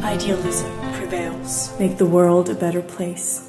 Idealism prevails. Make the world a better place.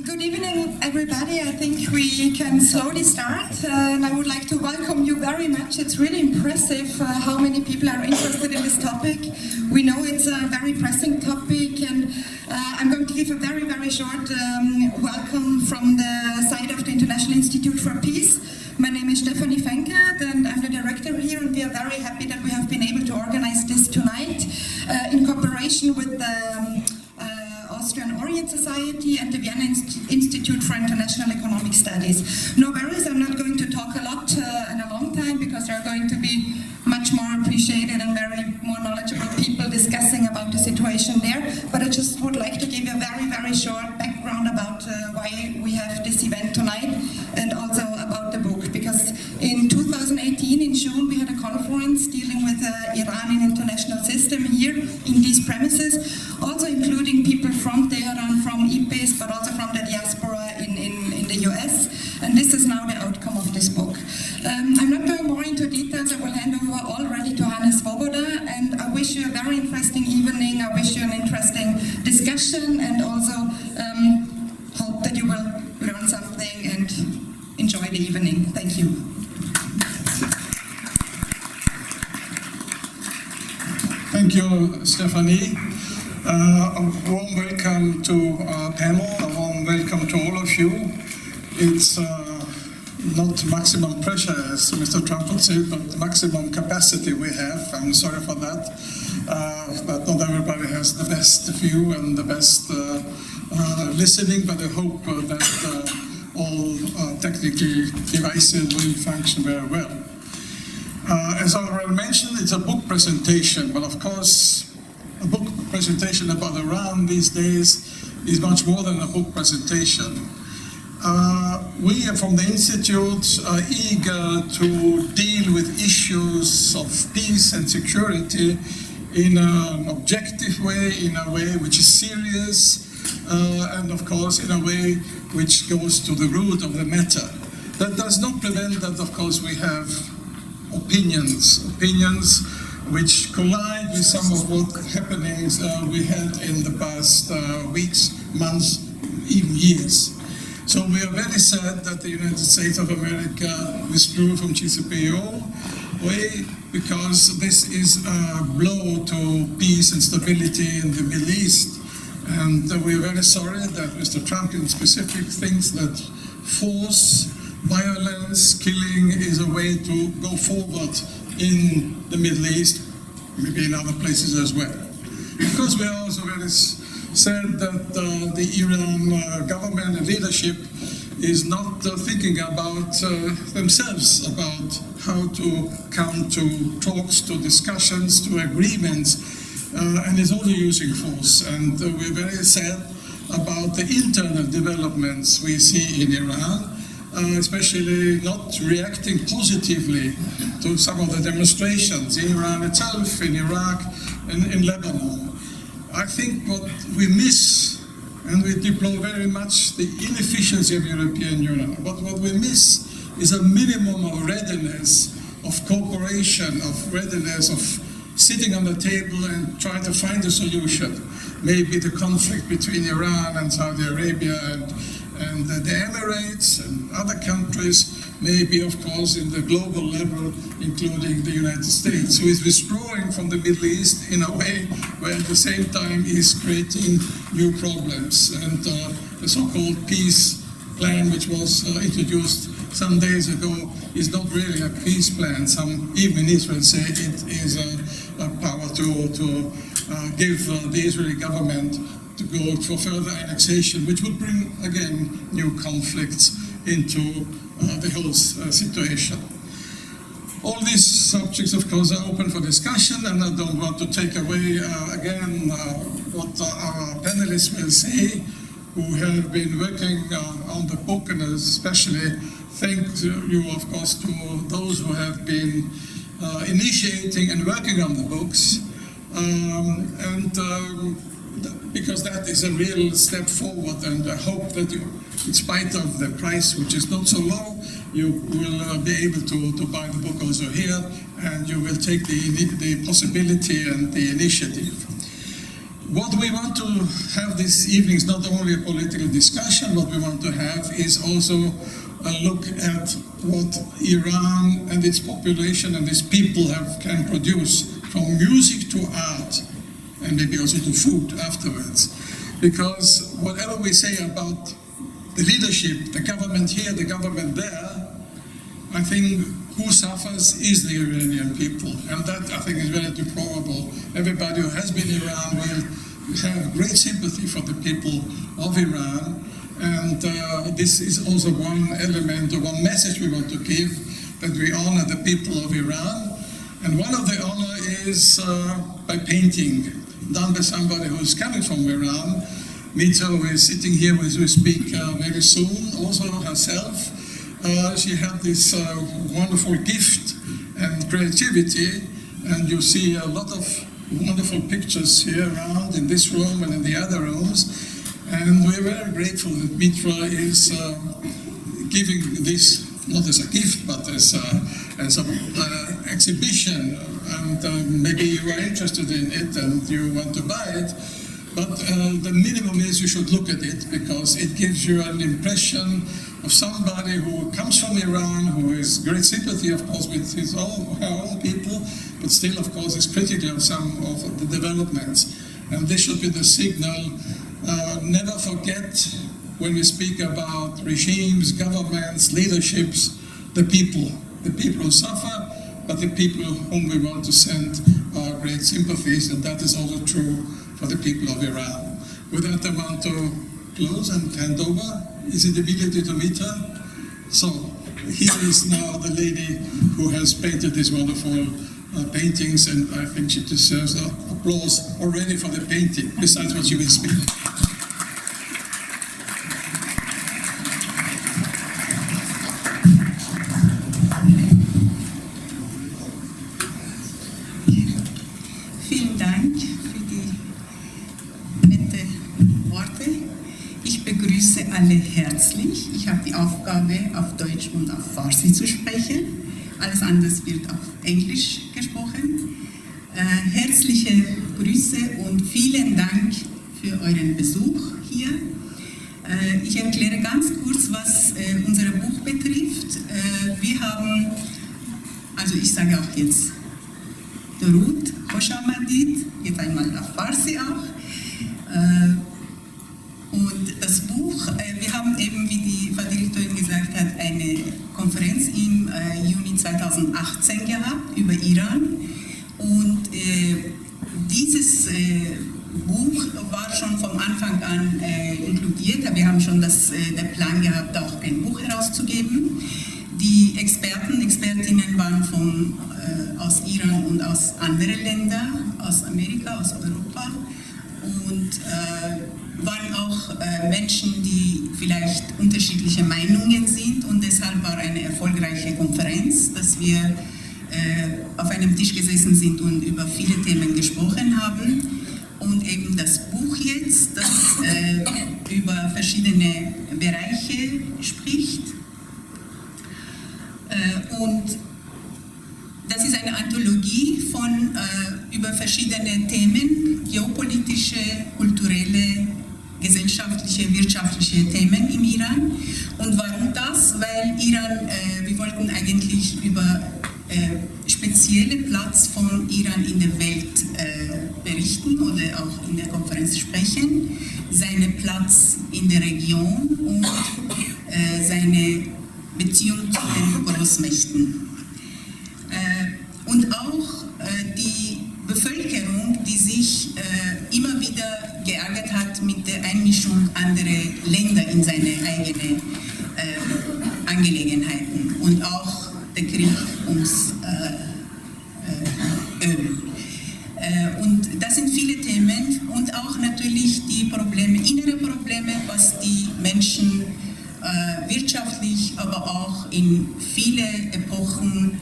Good evening, everybody. I think we can slowly start, and I would like to welcome you very much. It's really impressive how many people are interested in this topic. We know it's a very pressing topic, and I'm going to give a very, very short welcome from the side of the International Institute for Peace. My name is Fenkart, and I'm the director here, and we are very happy that we have been able to organize this tonight in cooperation with the Austrian Orient Society and the Vienna Institute for International Economic Studies. No worries, I'm not going to talk a lot in a long time because there are going to be much more appreciated and very more knowledgeable people discussing about the situation there. But I just would like to give you a very, very short background about why we have this event tonight and also about the book. Because in 2018, in June, we had a conference dealing with the Iranian international system here in these premises, also including people from Tehran, from IPs, but also from the diaspora in the US. And this is now the outcome of this book. I'm not going more into details. I will hand over already to Swoboda, and I wish you a very interesting evening. I wish you an interesting discussion, and also hope that you will learn something and enjoy the evening. Thank you. Thank you, Stephanie. A warm welcome to our panel, a warm welcome to all of you. It's not maximum pressure, as Mr. Trump would say, but maximum capacity we have. I'm sorry for that. But not everybody has the best view and the best listening, but I hope that all technical devices will function very well. As I already mentioned, it's a book presentation, but of course, a book presentation about Iran these days is much more than a book presentation. We from the Institute are eager to deal with issues of peace and security in an objective way, in a way which is serious, and of course in a way which goes to the root of the matter. That does not prevent that, of course, we have opinions which collide with some of what happenings we had in the past weeks, months, even years. So we are very sad that the United States of America withdrew from GCPOA because this is a blow to peace and stability in the Middle East. And we are very sorry that Mr. Trump in specific thinks that force, violence, killing is a way to go forward in the Middle East, maybe in other places as well. Of course, we are also very sad that the Iran government and leadership is not thinking about themselves, about how to come to talks, to discussions, to agreements, and is only using force. And we're very sad about the internal developments we see in Iran, especially not reacting positively to some of the demonstrations in Iran itself, in Iraq, and in Lebanon. I think what we miss, and we deplore very much the inefficiency of European Union, but what we miss is a minimum of readiness, of cooperation, of readiness, of sitting on the table and trying to find a solution. Maybe the conflict between Iran and Saudi Arabia and the Emirates and other countries, maybe of course in the global level, including the United States, who is withdrawing from the Middle East in a way where at the same time is creating new problems. And the so-called peace plan, which was introduced some days ago, is not really a peace plan. Some, even in Israel, say it is a power to give the Israeli government to go for further annexation, which would bring, again, new conflicts into the whole situation. All these subjects, of course, are open for discussion, and I don't want to take away, again, what our panelists will say, who have been working on the book, and especially thank you, of course, to those who have been initiating and working on the books, because that is a real step forward, and I hope that you, in spite of the price, which is not so low, you will be able to buy the book also here, and you will take the possibility and the initiative. What we want to have this evening is not only a political discussion. What we want to have is also a look at what Iran and its population and its people can produce, from music to art, and maybe also to food afterwards. Because whatever we say about the leadership, the government here, the government there, I think who suffers is the Iranian people, and that I think is very deplorable. Everybody who has been in Iran will have great sympathy for the people of Iran, and this is also one element or one message we want to give, that we honor the people of Iran. And one of the honor is by painting, done by somebody who is coming from Iran. Mitra, who is sitting here as we speak very soon, also herself. She had this wonderful gift and creativity, and you see a lot of wonderful pictures here around in this room and in the other rooms. And we're very grateful that Mitra is giving this, not as a gift, but as an exhibition. And maybe you are interested in it and you want to buy it. But the minimum is you should look at it, because it gives you an impression of somebody who comes from Iran, who has great sympathy, of course, with her own people, but still, of course, is critical of some of the developments. And this should be the signal. Never forget, when we speak about regimes, governments, leaderships, the people who suffer, but the people whom we want to send our great sympathies, and that is also true for the people of Iran. With that, I want to close and hand over. Is it immediately to Mitra? So, here is now the lady who has painted these wonderful paintings, and I think she deserves applause already for the painting, besides what she will speak. Vielen Dank für die nette Worte. Ich begrüße alle herzlich. Ich habe die Aufgabe, auf Deutsch und auf Farsi zu sprechen. Alles andere wird auf Englisch gesprochen. Herzliche Grüße und vielen Dank für euren Besuch hier. Ich erkläre ganz kurz, was unser Buch betrifft. Wir haben, also ich sage auch jetzt Dorut, Shahmoradi, jetzt einmal auf Farsi auch. Und das Buch, wir haben eben, wie die Direktorin gesagt hat, eine Konferenz im Juni 2018 gehabt über Iran. Und dieses Buch war schon vom Anfang an inkludiert. Wir haben schon den Plan gehabt, auch ein Buch herauszugeben. Die Expertinnen waren aus Iran und aus anderen Ländern, aus Amerika, aus Europa. Und waren auch Menschen, die vielleicht unterschiedliche Meinungen sind, und deshalb war eine erfolgreiche Konferenz, dass wir auf einem Tisch gesessen sind und über viele Themen gesprochen haben. Und eben das Buch jetzt, das über verschiedene Bereiche spricht. Und das ist eine Anthologie über verschiedene Themen, geopolitische, kulturelle, gesellschaftliche, wirtschaftliche Themen im Iran. Und warum das? Weil Iran, wir wollten eigentlich über spezielle Platz von Iran in der Welt berichten oder auch in der Konferenz sprechen, seinen Platz in der Region und seine Beziehung zu den Großmächten. Und auch die Bevölkerung, die sich immer wieder geärgert hat mit der Einmischung anderer Länder in seine eigenen Angelegenheiten, und auch der Krieg ums Öl. Und das sind viele Themen, und auch natürlich die Probleme, innere Probleme, was die Menschen wirtschaftlich, aber auch in viele Epochen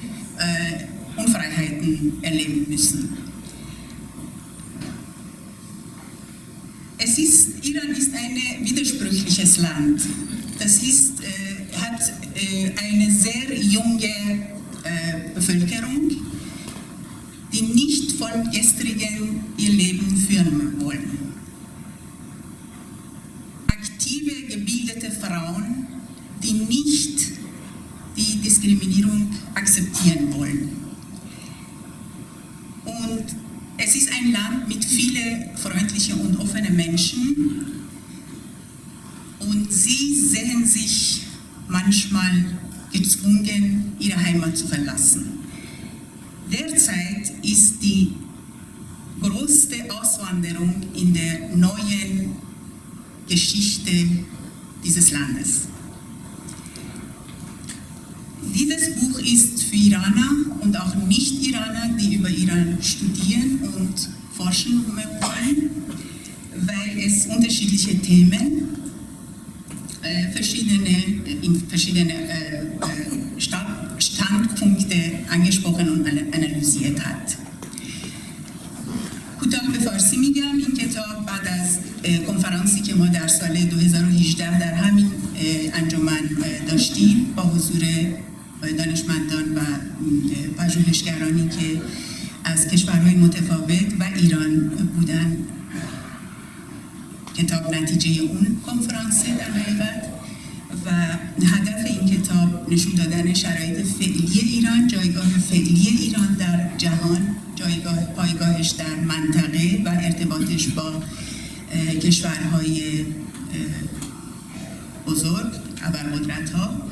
Unfreiheiten erleben müssen. Iran ist ein widersprüchliches Land. Das hat eine sehr junge Bevölkerung, die nicht von gestrigen ihr Leben führen wollen. Aktive, gebildete Frauen, die nicht die Diskriminierung akzeptieren wollen. Und es ist ein Land mit vielen freundlichen und offenen Menschen und sie sehen sich manchmal gezwungen, ihre Heimat zu verlassen. Derzeit ist die größte Auswanderung in der neuen Geschichte dieses Landes. Dieses Buch ist für Iraner und auch Nicht-Iraner, die über Iran studieren und forschen wollen, weil es unterschiedliche Themen, verschiedene Standpunkte angesprochen und analysiert hat. کوتاه به فارسی میگم. این کتاب بعد از کنفرانسی که ما در سال 2018 در همین انجمن داشتیم با حضور دانشمندان و پژوهشگرانی که از کشورهای متفاوت و ایران بودن، کتاب نتیجه اون کنفرانسه در حقیقت و هدف این کتاب نشون دادن شرایط فعلی ایران، جایگاه فعلی ایران در جهان، پایگاهش در منطقه و ارتباطش با کشورهای بزرگ ابرقدرت‌ها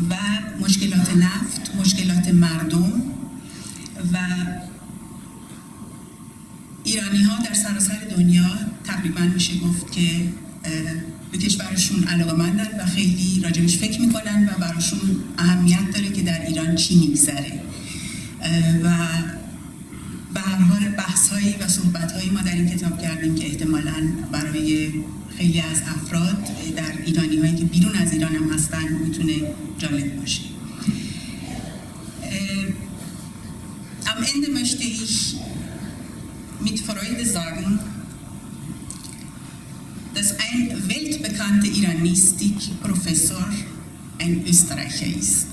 و مشکلات نفت، مشکلات مردم و ایرانی‌ها در سراسر دنیا تقریبا میشه گفت که به کشورشون علاقه‌مندن و خیلی راجبش فکر میکنن و براشون اهمیت داره که در ایران چی میگذره و به هر حال بحث‌هایی و صحبت‌هایی ما در این کتاب کردیم که احتمالاً برای خیلی از افراد در ایرانی‌هایی که بیرون از ایران هم هستن میتونه جالب باشه. Am Ende möchte ich mit Freude sagen, dass ein weltbekannter Iranistik-Professor ein Österreicher ist.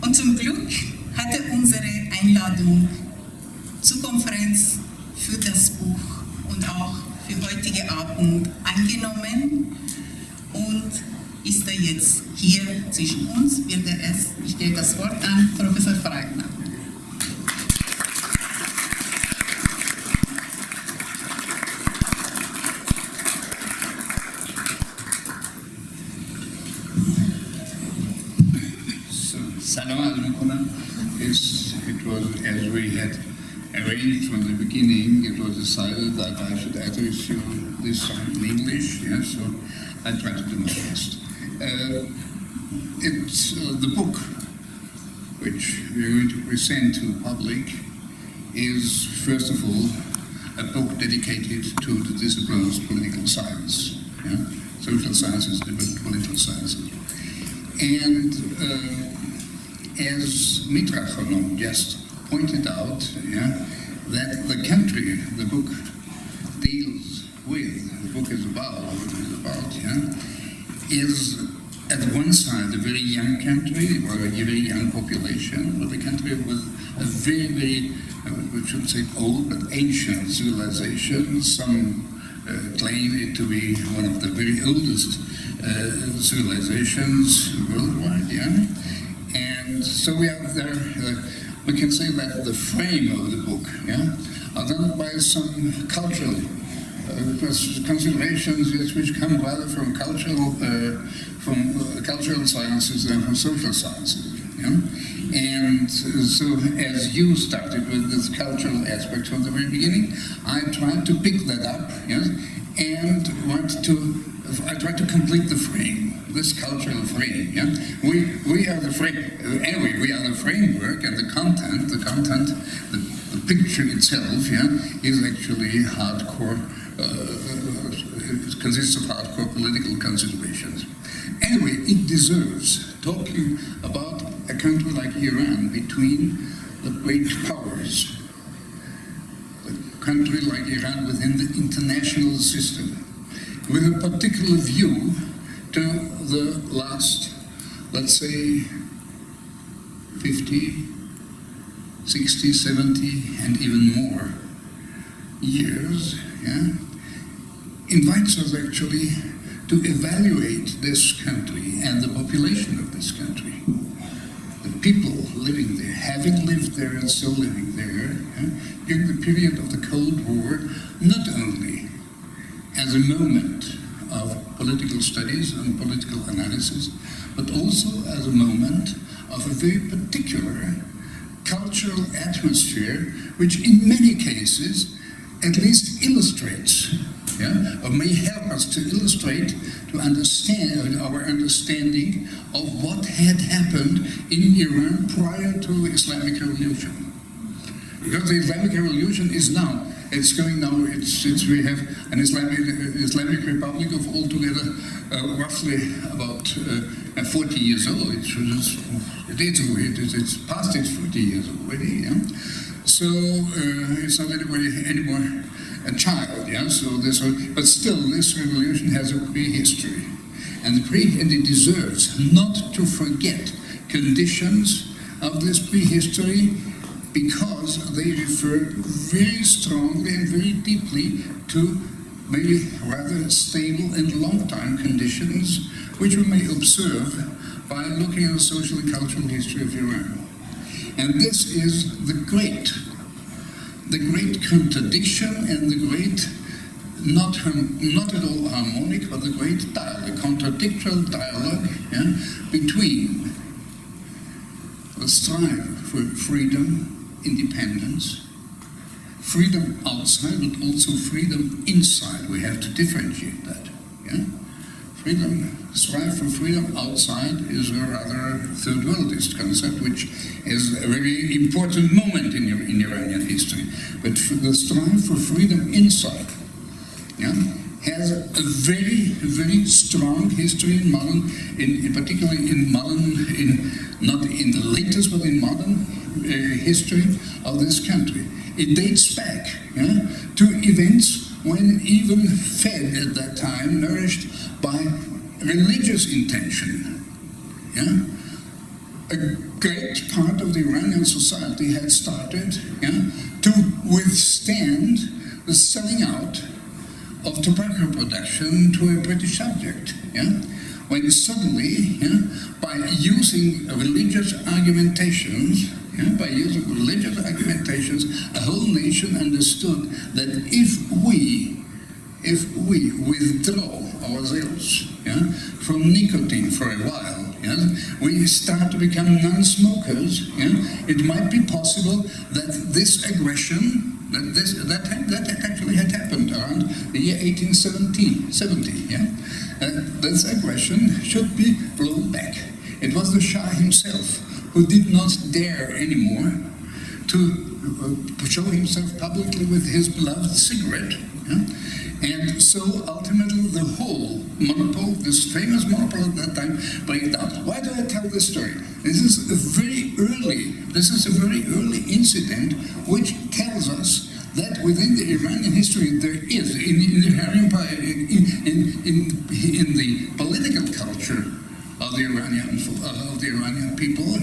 Und zum Glück hat er unsere Einladung zur Konferenz für das Buch und auch für heutige Abend angenommen und ist er jetzt hier zwischen uns. Ich gebe das Wort an Professor Fragner. Salam alaikum. It was, as we had arranged from the beginning, it was decided that I should address you this in English, yes, so I tried to do my best. It's the book which we're going to present to the public is, first of all, a book dedicated to the disciplines of political science, yeah? Social sciences, political sciences. And as Mitra just pointed out, yeah, that the country the book deals with, the book is about, yeah, is at one side a very young country, or a very young population, but a country with a very, very, we should say old but ancient civilization. Some claim it to be one of the very oldest civilizations worldwide, yeah. And so we have there, we can say that the frame of the book, yeah, are done by some cultural considerations which come rather from cultural sciences than from social sciences, yeah. And so as you started with this cultural aspect from the very beginning, I tried to pick that up, yes, and I tried to complete the frame, this cultural frame. Yeah, we are the frame. Anyway, we are the framework, and the content, the picture itself, yeah, is actually hardcore. It consists of hardcore political considerations. Anyway, it deserves talking about a country like Iran between the great powers, a country like Iran within the international system, with a particular view to the last, let's say, 50, 60, 70, and even more years, invites us actually to evaluate this country and the population of this country. The people living there, having lived there and still living there, during the period of the Cold War, not only as a moment of political studies and political analysis, but also as a moment of a very particular cultural atmosphere, which in many cases at least illustrates, or may help us to illustrate, to understand our understanding of what had happened in Iran prior to the Islamic Revolution. Because the Islamic Revolution is now, we have an Islamic Republic of altogether roughly about 40 years old. It's past its 40 years already. So it's not anymore a child. But still, this revolution has a prehistory, and it deserves not to forget conditions of this prehistory, because they refer very strongly and very deeply to maybe rather stable and long-time conditions, which we may observe by looking at the social and cultural history of Iran. And this is the great contradiction and the great, not at all harmonic, but the great dialogue, contradictory dialogue between the strive for freedom, independence, freedom outside, but also freedom inside. We have to differentiate that. Strive for freedom outside is a rather third worldist concept, which is a very important moment in Iranian history. But the strive for freedom inside has a very, very strong history in modern, particularly in modern, not in the latest, but in modern history of this country. It dates back to events when even fed at that time, nourished by religious intention. A great part of the Iranian society had started to withstand the selling out of tobacco production to a British subject. When suddenly, by using religious argumentations, a whole nation understood that if we withdraw ourselves from nicotine for a while, we start to become non-smokers, it might be possible that this aggression, that actually had happened around the year 1870, this aggression should be blown back. It was the Shah himself who did not dare anymore to show himself publicly with his beloved cigarette. And so ultimately the whole monopole, this famous monopole at that time, breaks down. Why do I tell this story? This is a very early incident which tells us that within the Iranian history there is, in the political culture of the Iranian people,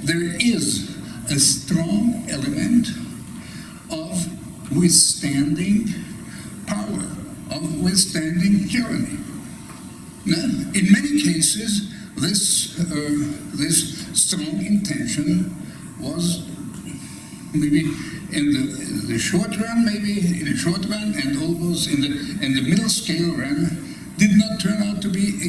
there is a strong element of withstanding power, of withstanding tyranny. In many cases, this strong intention was maybe in the short run, and almost in the middle scale run, did not turn out to be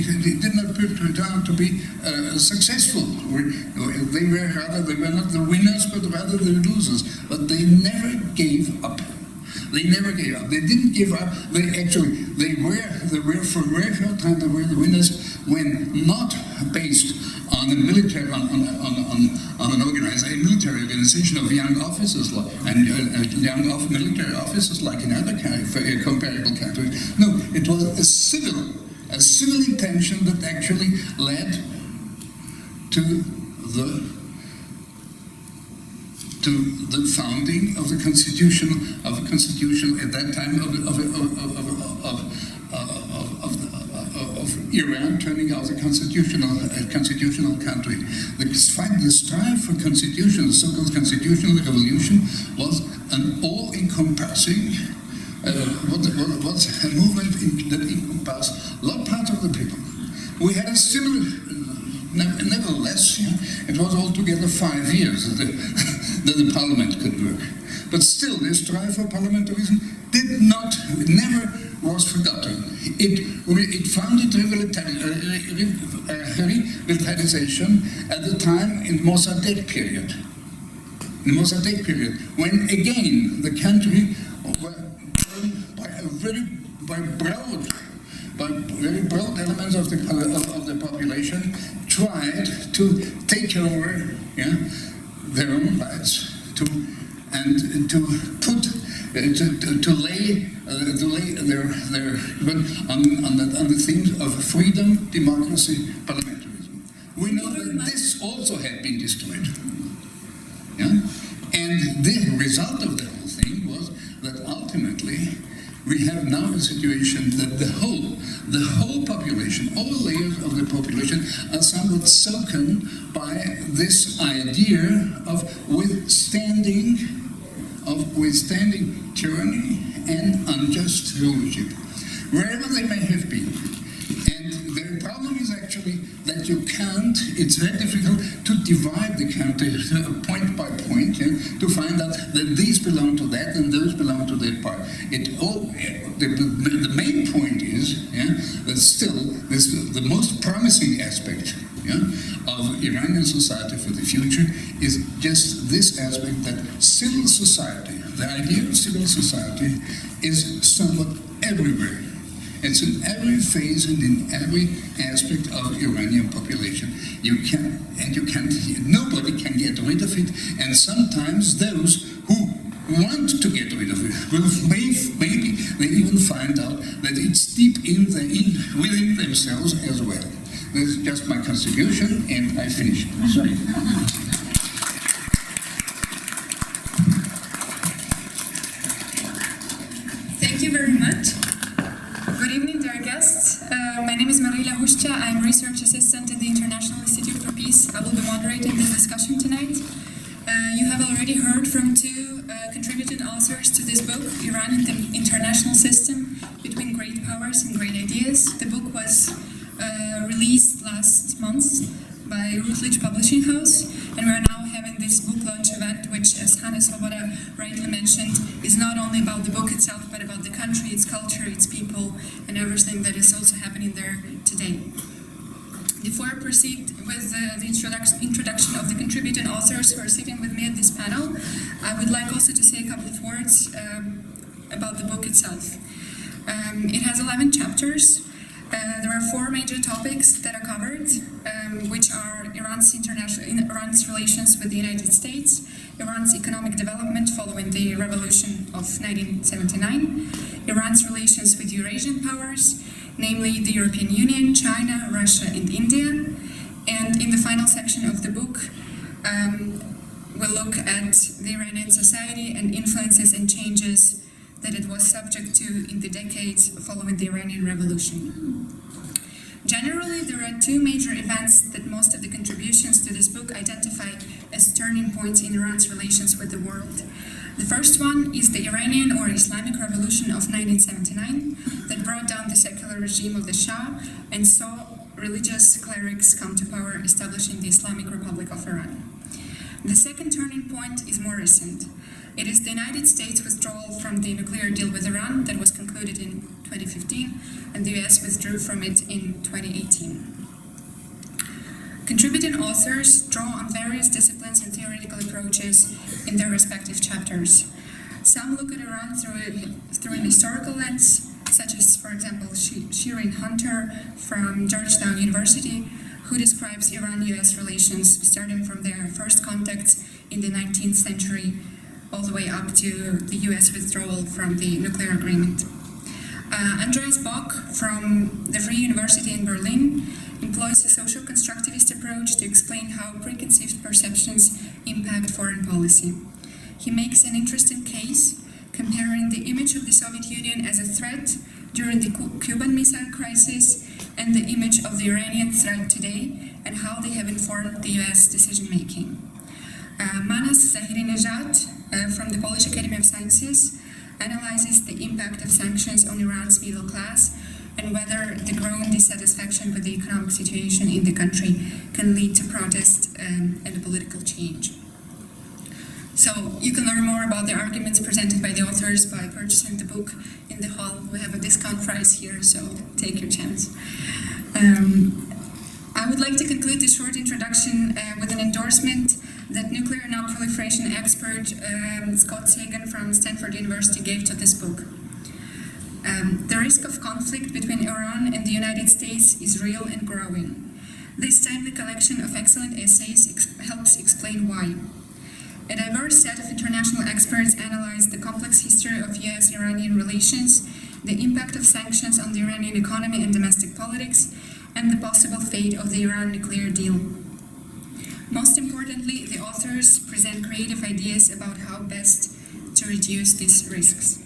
successful. They were not the winners, but rather the losers. But they never gave up. They didn't give up. They were for a very short time. They were the winners when not based on a military military organization of young officers military officers like in other comparable countries. No, it was a civil intention that actually led to the founding of the constitution at that time of Iran turning out a constitutional country. The strive for constitution, the so-called constitutional revolution, was an all-encompassing was a movement that encompassed a lot part of the people. We had a similar, nevertheless, it was altogether 5 years that the parliament could work. But still, this strive for parliamentarism never was forgotten. It found its revitalization at the time in Mossadegh period. In the Mossadegh period, when again the country, by very broad elements of the population, tried to take over their own rights, to lay their on the themes of freedom, democracy, parliamentarism. We know that this also had been destroyed. And the result of the whole thing was that ultimately we have now a situation that the whole population, all layers of the population, are somewhat sunken by this idea of withstanding tyranny and unjust rulership, wherever they may have been. And the problem is actually that you can't, it's very difficult to divide the country point by point, to find out that these belong to that and those belong to that part. The main point is that still the most promising aspect of Iranian society for the future is just this aspect that civil society, the idea of civil society, is somewhat everywhere. It's in every phase and in every aspect of Iranian population. Nobody can get rid of it, and sometimes those who want to get rid of it will maybe they even find out that it's deep within themselves as well. This is just my contribution, and I finish. Sorry. Thank you very much. Good evening, dear guests. My name is Marylia. I'm research assistant at the International Institute for Peace. I will be moderating this discussion tonight. You have already heard from two contributing authors to this book, Iran and the International System Between Great Powers and Great Ideas. The book was released last month by Routledge Publishing House, and we are now having this book launch event, which, as Swoboda rightly mentioned, is not only about the book itself, but about the country, its culture, its people, and everything that is also happening there today. Before I proceed with the introduction of the contributing authors who are sitting with me at this panel, I would like also to say a couple of words about the book itself. It has 11 chapters. There are 4 major topics that are covered, which are Iran's relations with the United States, Iran's economic development following the revolution of 1979, Iran's relations with Eurasian powers, namely the European Union, China, Russia, and India. And in the final section of the book, we'll look at the Iranian society and influences and changes that it was subject to in the decades following the Iranian Revolution. Generally, there are 2 major events that most of the contributions to this book identify as turning points in Iran's relations with the world. The first one is the Iranian or Islamic Revolution of 1979 that brought down the secular regime of the Shah and saw religious clerics come to power, establishing the Islamic Republic of Iran. The second turning point is more recent. It is the United States withdrawal from the nuclear deal with Iran that was concluded in 2015, and the US withdrew from it in 2018. Contributing authors draw on various disciplines and theoretical approaches in their respective chapters. Some look at Iran through an historical lens, such as, for example, Shirin Hunter from Georgetown University, who describes Iran-US relations starting from their first contacts in the 19th century all the way up to the US withdrawal from the nuclear agreement. Andreas Bock from the Free University in Berlin employs a social constructivist approach to explain how preconceived perceptions impact foreign policy. He makes an interesting case comparing the image of the Soviet Union as a threat during the Cuban Missile Crisis and the image of the Iranian threat today and how they have informed the US decision-making. Manas Zahirinejad from the Polish Academy of Sciences analyzes the impact of sanctions on Iran's middle class and whether the growing dissatisfaction with the economic situation in the country can lead to protest and a political change. So you can learn more about the arguments presented by the authors by purchasing the book in the hall. We have a discount price here, so take your chance. I would like to conclude this short introduction with an endorsement that nuclear non-proliferation expert Scott Sagan from Stanford University gave to this book. The risk of conflict between Iran and the United States is real and growing. This timely collection of excellent essays helps explain why. A diverse set of international experts analyzed the complex history of US-Iranian relations, the impact of sanctions on the Iranian economy and domestic politics, and the possible fate of the Iran nuclear deal. Most importantly, the authors present creative ideas about how best to reduce these risks.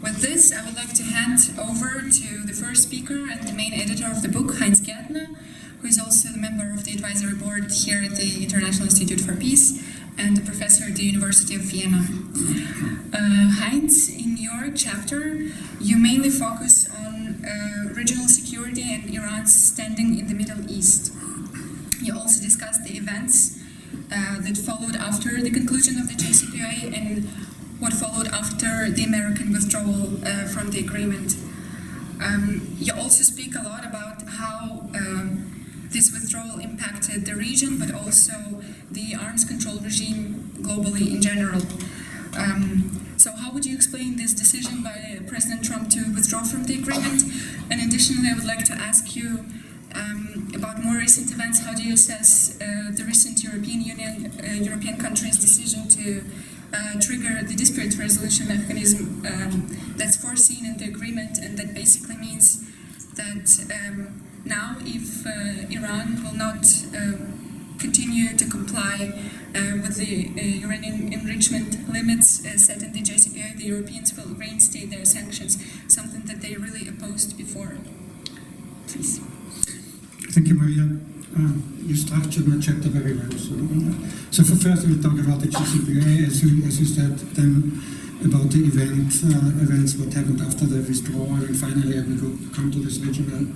With this, I would like to hand over to the first speaker and the main editor of the book, Heinz Gärtner, who is also the member of the advisory board here at the International Institute for Peace and a professor at the University of Vienna. Heinz, in your chapter, you mainly focus on regional security and Iran's standing in the Middle East. You also discuss the events that followed after the conclusion of the JCPOA and what followed after the American withdrawal from the agreement. You also speak a lot about how this withdrawal impacted the region, but also the arms control regime globally in general. So how would you explain this decision by President Trump to withdraw from the agreement? And additionally, I would like to ask you about more recent events. How do you assess the recent European countries' decision to trigger the dispute resolution mechanism that's foreseen in the agreement, and that basically means that now if Iran will not continue to comply with the uranium enrichment limits set in the JCPOA, the Europeans will reinstate their sanctions, something that they really opposed before. Please. Thank you, Maria. You structured my chapter very well. So for first we'll talk about the JCPOA, as you said, then about the events, what happened after the withdrawal, and finally I will come to this regional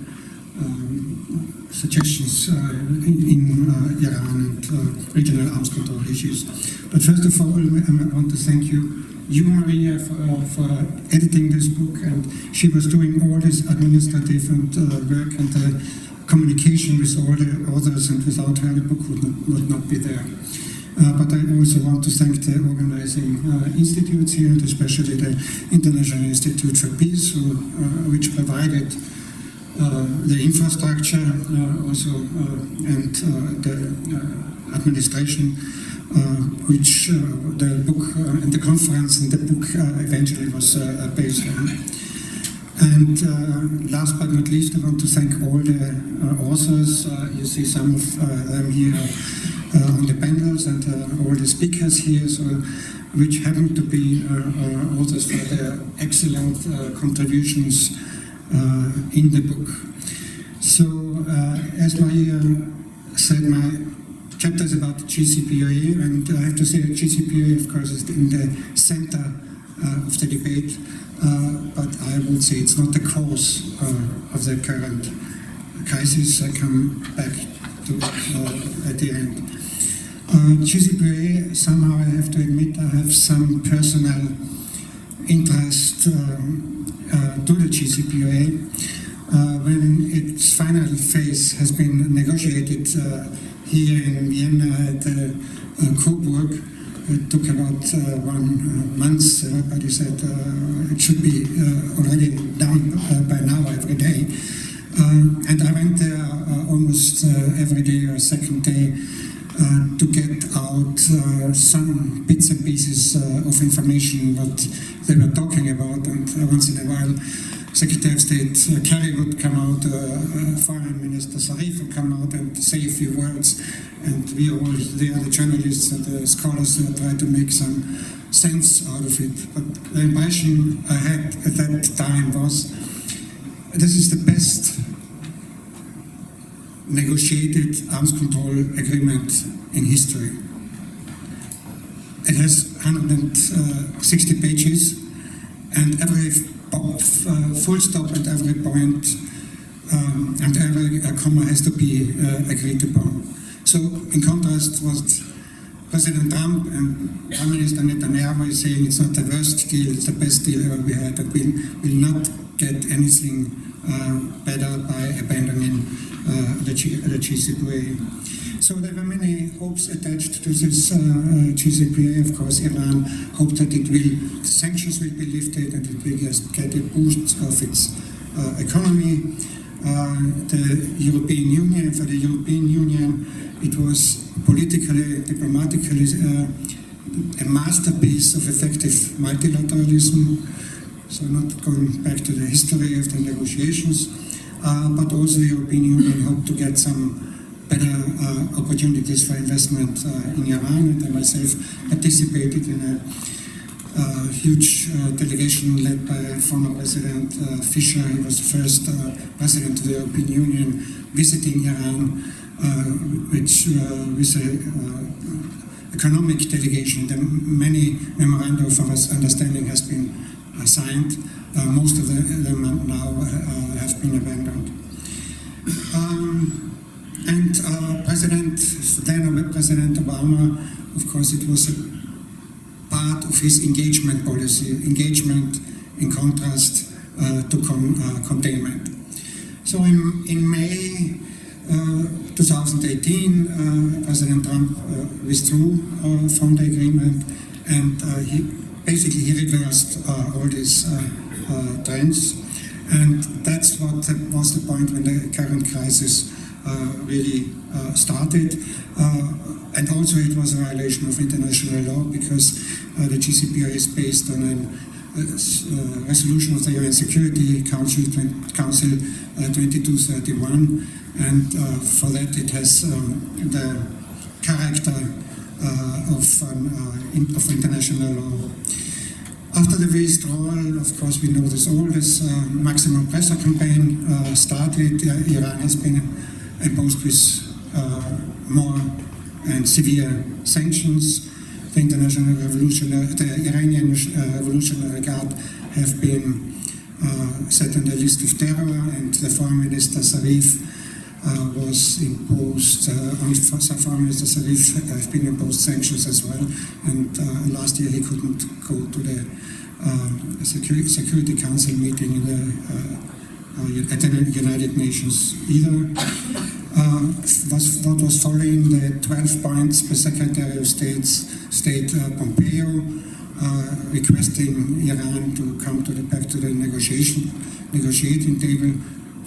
suggestions in Iran and regional arms control issues. But first of all, I want to thank you, Maria, for editing this book, and she was doing all this administrative and work and communication with all the authors, and without her the book would not be there. But I also want to thank the organizing institutes here, and especially the International Institute for Peace, which provided the infrastructure also and the administration, which the book and the conference and the book eventually was based on. And last but not least, I want to thank all the authors. You see some of them here on the panels, and all the speakers here, which happen to be authors for their excellent contributions in the book. So, as Maria said, my chapter is about the JCPOA, and I have to say that JCPOA, of course, is in the center of the debate, but I would say it's not the cause of the current crisis. I come back to it at the end. JCPOA, somehow I have to admit, I have some personal interest to the JCPOA. When its final phase has been negotiated here in Vienna at Coburg, it took about 1 month. Everybody said it should be already done by now every day. And I went there almost every day or second day to get out some bits and pieces of information what they were talking about, and once in a while Secretary of State Kerry would come out, Foreign Minister Zarif would come out and say a few words, and we all, the journalists and the scholars, try to make some sense out of it. But the impression I had at that time was, this is the best negotiated arms control agreement in history. It has 160 pages, and every full stop at every point and every comma has to be agreed upon. So, in contrast, what President Trump and Prime Minister Netanyahu is saying, it's not the worst deal, it's the best deal ever we had, that we will not get anything better by abandoning the JCPOA. So there were many hopes attached to this JCPOA. Of course, Iran hoped that the sanctions will be lifted and it will just get a boost of its economy. The European Union, for the European Union, it was politically, diplomatically a masterpiece of effective multilateralism. So not going back to the history of the negotiations, but also the European Union hoped to get some better opportunities for investment in Iran, and I myself participated in a huge delegation led by former President Fischer. He was the first President of the European Union visiting Iran, which with an economic delegation. Many memoranda of understanding has been signed. Most of them now have been abandoned. And then President Obama, of course, it was a part of his engagement policy, engagement in contrast to containment. So in May 2018, President Trump withdrew from the agreement, and he reversed all these trends. And that's what was the point when the current crisis really started. And also it was a violation of international law, because the JCPOA is based on a resolution of the UN Security Council 2231, and for that it has the character of international law. After the withdrawal, of course, we know this all, this maximum pressure campaign started. Iran has been imposed with more and severe sanctions. The Iranian Revolutionary Guard have been set on the list of terror, and the Foreign Minister Zarif was imposed, Foreign Minister Zarif have been imposed sanctions as well, and last year he couldn't go to the Security Council meeting in at the United Nations either. What was following the 12 points by Secretary of State Pompeo, requesting Iran to come back to the negotiating table,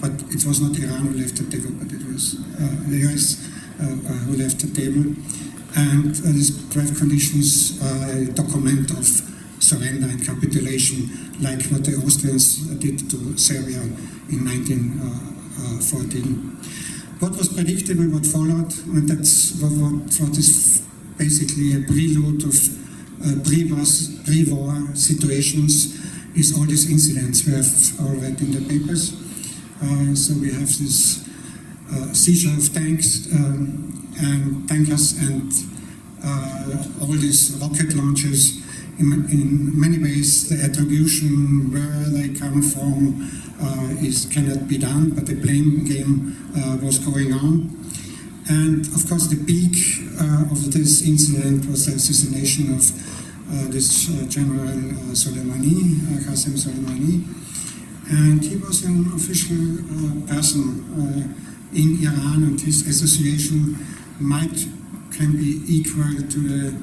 but it was not Iran who left the table, but it was the US who left the table. And these 12 conditions are a document of surrender and capitulation, like what the Austrians did to Serbia in 1914. What was predictable, what followed, and that's what is basically a prelude of pre-war situations, is all these incidents we have all read in the papers. So we have this seizure of tanks and tankers and all these rocket launches. In many ways, the attribution where they come from cannot be done, but the blame game was going on. And of course, the peak of this incident was the assassination of this General Soleimani, Qasem Soleimani. And he was an official person in Iran, and his assassination can be equal to the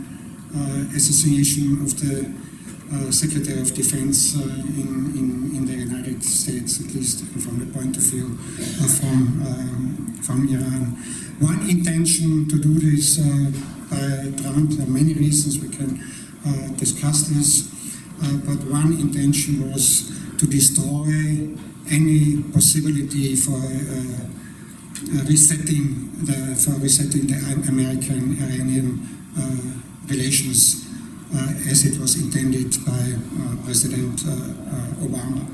assassination of the Secretary of Defense in the United States, at least from the point of view from Iran. One intention to do this by Trump, there are many reasons we can discuss this, but one intention was to destroy any possibility for resetting the American-Iranian relations as it was intended by President Obama.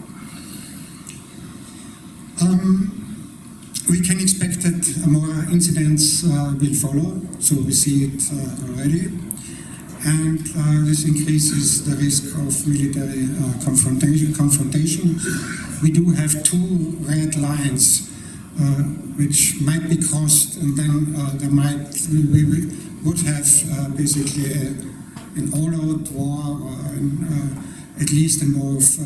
We can expect that more incidents will follow, so we see it already. And this increases the risk of military confrontation. We do have two red lines which might be crossed, and then we would have basically an all-out war, or at least a war of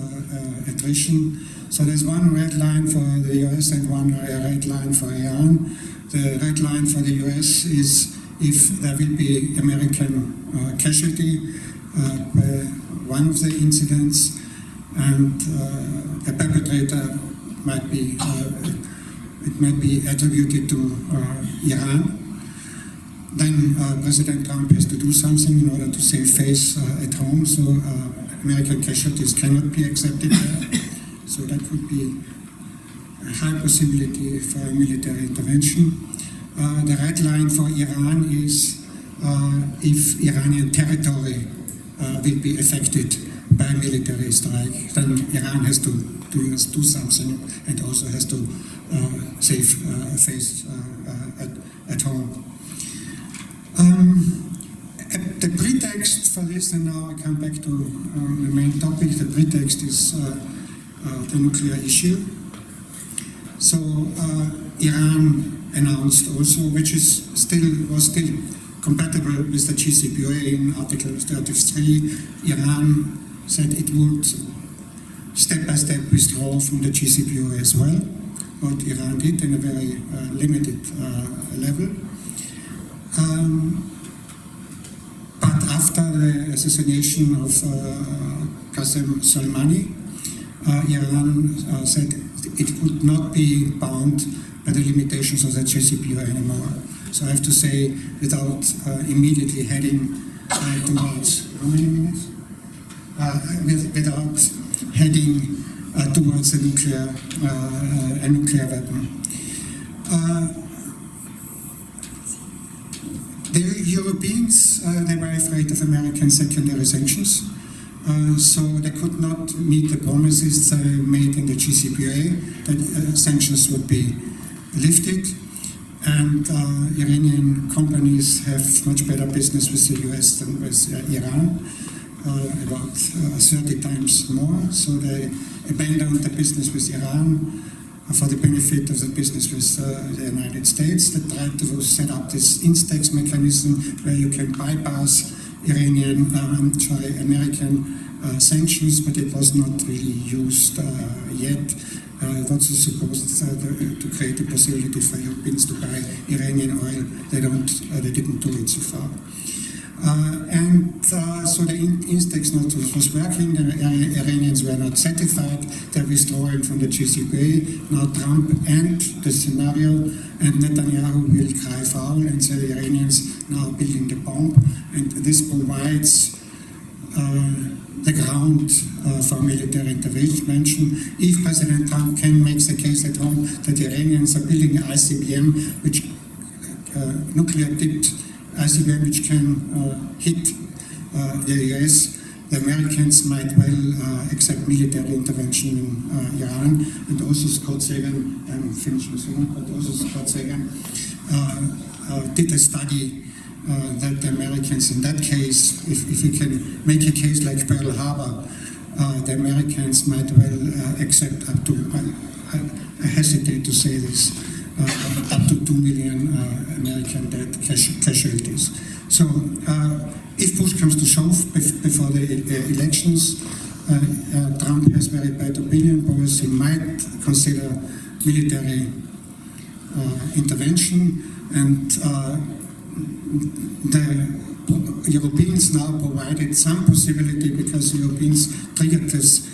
attrition. So there's one red line for the US and one red line for Iran. The red line for the US is if there will be American casualty by one of the incidents, and the perpetrator might be attributed to Iran. Then President Trump has to do something in order to save face at home, so American casualties cannot be accepted there. So that would be a high possibility for a military intervention. The red line for Iran is if Iranian territory will be affected by a military strike, then Iran has to do something and also has to save face at home. The pretext for this, and now I come back to the main topic, the pretext is the nuclear issue. So Iran announced also, which was still compatible with the JCPOA in Article 33, Iran said it would step by step withdraw from the JCPOA as well, what Iran did in a very limited level. But after the assassination of Qasem Soleimani, Iran said it would not be bound by the limitations of the JCPOA anymore. So I have to say, without immediately heading towards, how many minutes? Without heading towards a nuclear weapon. The Europeans, they were afraid of American secondary sanctions. So they could not meet the promises made in the JCPOA that sanctions would be lifted, and Iranian companies have much better business with the US than with Iran, about 30 times more. So they abandoned the business with Iran for the benefit of the business with the United States. They tried to set up this instex mechanism where you can bypass American sanctions, but it was not really used yet. It was supposed to create a possibility for Europeans to buy Iranian oil. They didn't do it so far. So the instex not was working. The Iranians were not satisfied. They're withdrawing from the JCPOA. Now Trump and the scenario, and Netanyahu will cry foul, and so the Iranians now building the bomb, and this provides the ground for military intervention. If President Trump can make the case at home that the Iranians are building an ICBM, which nuclear-tipped ICBM, which can hit the US, the Americans might well accept military intervention in Iran. And also Scott Sagan, I'm finishing soon, but also Scott Sagan did a study that the Americans, in that case, if we can make a case like Pearl Harbor, the Americans might well accept up to, I hesitate to say this, up to 2 million American dead casualties. So if push comes to shove before the elections, Trump has very bad opinion, because he might consider military intervention, and the Europeans now provided some possibility, because Europeans triggered this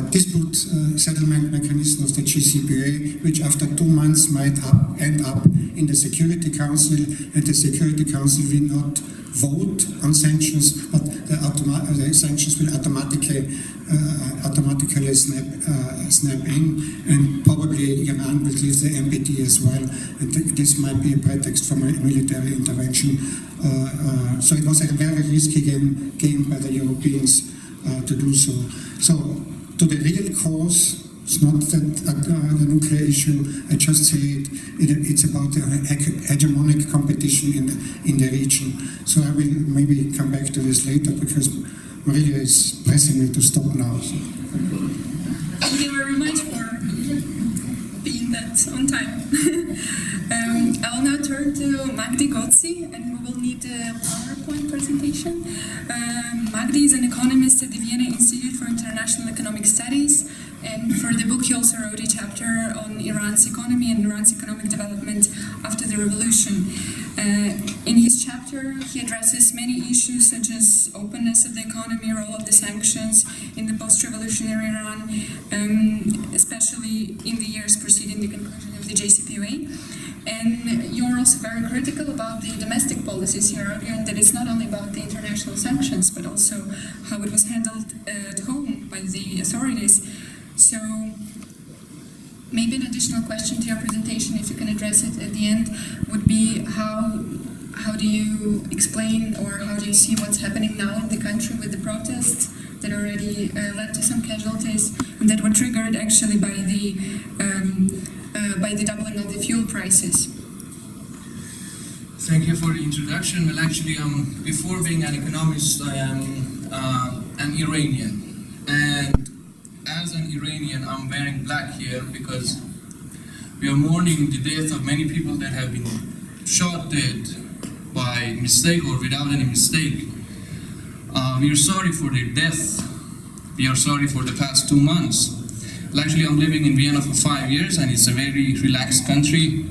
dispute settlement mechanism of the JCPOA, which after 2 months might end up in the Security Council, and the Security Council will not vote on sanctions, but the sanctions will automatically snap in, and probably Iran will leave the NPT as well, and this might be a pretext for military intervention. So it was a very risky game by the Europeans to do so. So to the real cause, it's not that the nuclear issue. I just say it's about the hegemonic competition in the region. So I will maybe come back to this later because Marylia is pressing me to stop now. So. Thank you very much for being that on time. I'll now turn to Mahdi Ghodsi, and we will need a PowerPoint presentation. Mahdi is an economist at the Vienna Institute for International Economic Studies, and for the book he also wrote a chapter on Iran's economy and Iran's economic development after the revolution. In his chapter, he addresses many issues such as openness of the economy, role of the sanctions in the post-revolutionary Iran, especially in the years preceding the conclusion of the JCPOA. And you're also very critical about the domestic policies here, arguing that it's not only about the international sanctions, but also how it was handled at home by the authorities. So maybe an additional question to your presentation, if you can address it at the end, would be how do you explain or how do you see what's happening now in the country with the protests that already led to some casualties and that were triggered actually by the doubling of the fuel prices? Thank you for the introduction. Well, actually, before being an economist, I am an Iranian. And as an Iranian, I'm wearing black here because we are mourning the death of many people that have been shot dead by mistake or without any mistake. We are sorry for their death. We are sorry for the past 2 months. Well, actually, I'm living in Vienna for 5 years, and it's a very relaxed country.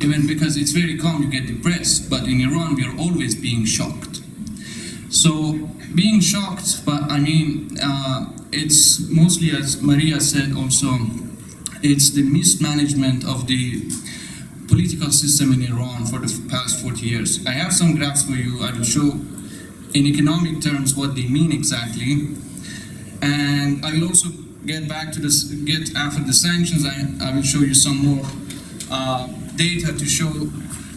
Even because it's very calm, you get depressed. But in Iran, we are always being shocked. So being shocked, but I mean, it's mostly, as Maria said also, it's the mismanagement of the political system in Iran for the past 40 years. I have some graphs for you. I will show in economic terms what they mean exactly. And I will also get back to this, after the sanctions, I will show you some more data to show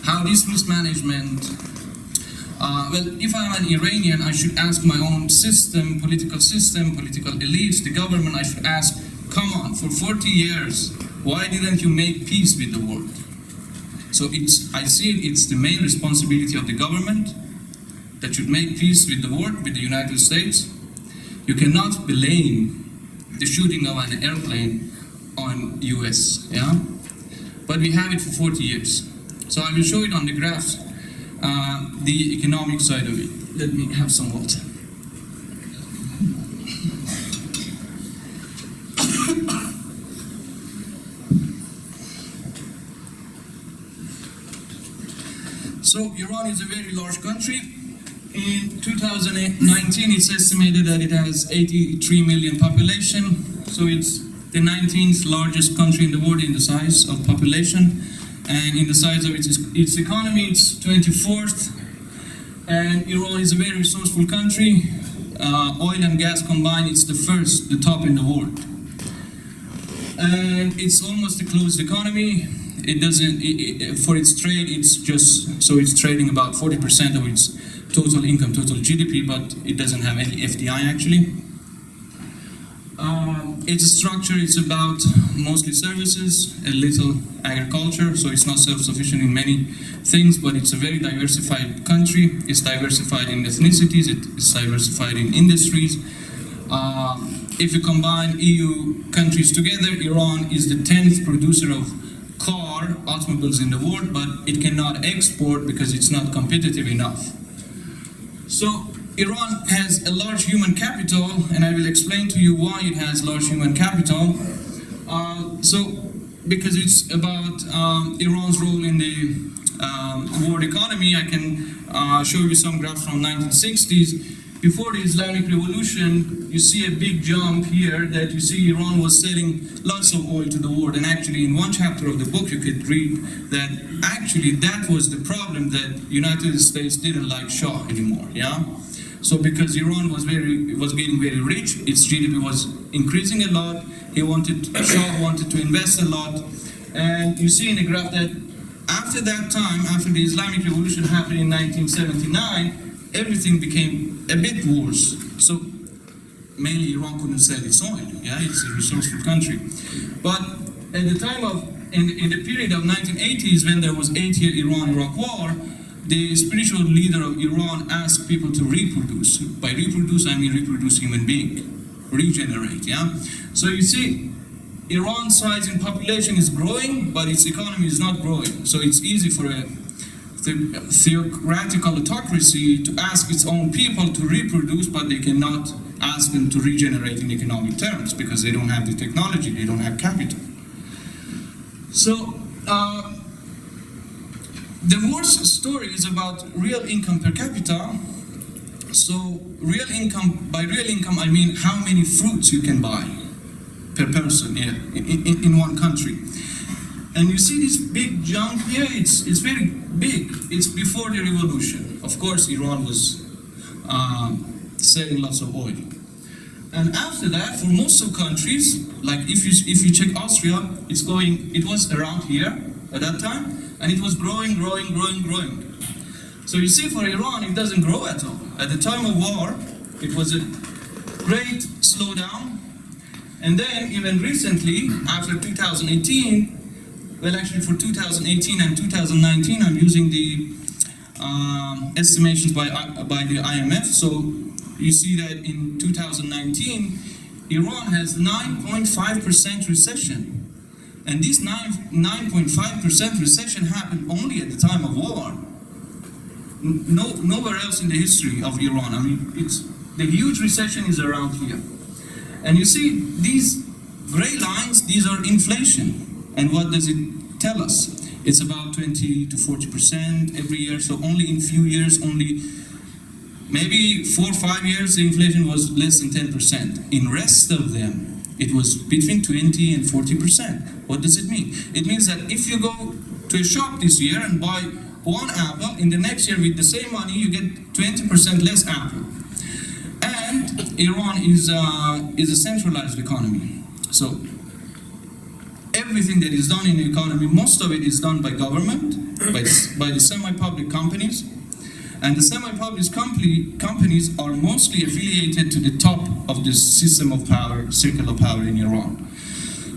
how this mismanagement, well, if I'm an Iranian, I should ask my own system, political elites, the government, I should ask, come on, for 40 years, why didn't you make peace with the world? So I see it's the main responsibility of the government that should make peace with the world, with the United States. You cannot blame the shooting of an airplane on US, yeah? But we have it for 40 years. So I will show it on the graphs, the economic side of it. Let me have some water. So Iran is a very large country. In 2019, it's estimated that it has 83 million population. So it's the 19th largest country in the world in the size of population. And in the size of its economy, it's 24th. And Iran is a very resourceful country. Oil and gas combined, it's the top in the world. And it's almost a closed economy. It doesn't, for its trade, it's trading about 40% of its total income, total GDP, but it doesn't have any FDI actually. Its structure is about mostly services, a little agriculture, so it's not self-sufficient in many things, but it's a very diversified country. It's diversified in ethnicities, it's diversified in industries. If you combine EU countries together, Iran is the 10th producer of automobiles in the world, but it cannot export because it's not competitive enough. So Iran has a large human capital, and I will explain to you why it has large human capital. Because it's about Iran's role in the world economy, I can show you some graphs from 1960s. before the Islamic Revolution, you see a big jump here that you see Iran was selling lots of oil to the world. And actually in one chapter of the book you could read that actually that was the problem, that United States didn't like Shah anymore, yeah? So because Iran was getting very rich, its GDP was increasing a lot, Shah wanted to invest a lot. And you see in the graph that after that time, after the Islamic Revolution happened in 1979, everything became a bit worse. So mainly Iran couldn't sell its oil, yeah, it's a resourceful country. But at the time of, in the period of 1980s, when there was 8-year Iran-Iraq war, the spiritual leader of Iran asked people to reproduce. By reproduce, I mean reproduce human being, regenerate, yeah? So you see, Iran's size in population is growing, but its economy is not growing. So it's easy for a theocratical autocracy to ask its own people to reproduce, but they cannot ask them to regenerate in economic terms because they don't have the technology, they don't have capital. So the worst story is about real income per capita. So real income, by real income I mean how many fruits you can buy per person, yeah, in one country. And you see this big jump here, it's very big. It's before the revolution. Of course, Iran was selling lots of oil. And after that, for most of countries, like if you check Austria, it was around here at that time, and it was growing. So you see for Iran, it doesn't grow at all. At the time of war, it was a great slowdown. And then even recently, after 2018, well actually for 2018 and 2019, I'm using the estimations by the IMF. So you see that in 2019, Iran has 9.5% recession. And this 9.5% recession happened only at the time of war. Nowhere else in the history of Iran. I mean, the huge recession is around here. And you see, these gray lines, these are inflation. And what does it tell us? It's about 20 to 40% every year. So only in few years, only maybe 4 or 5 years, the inflation was less than 10%. In rest of them, it was between 20 and 40%. What does it mean? It means that if you go to a shop this year and buy one apple, in the next year with the same money, you get 20% less apple. And Iran is a centralized economy. So everything that is done in the economy, most of it is done by government, by the semi-public companies. And the semi-public companies are mostly affiliated to the top of this system of power, circle of power in Iran.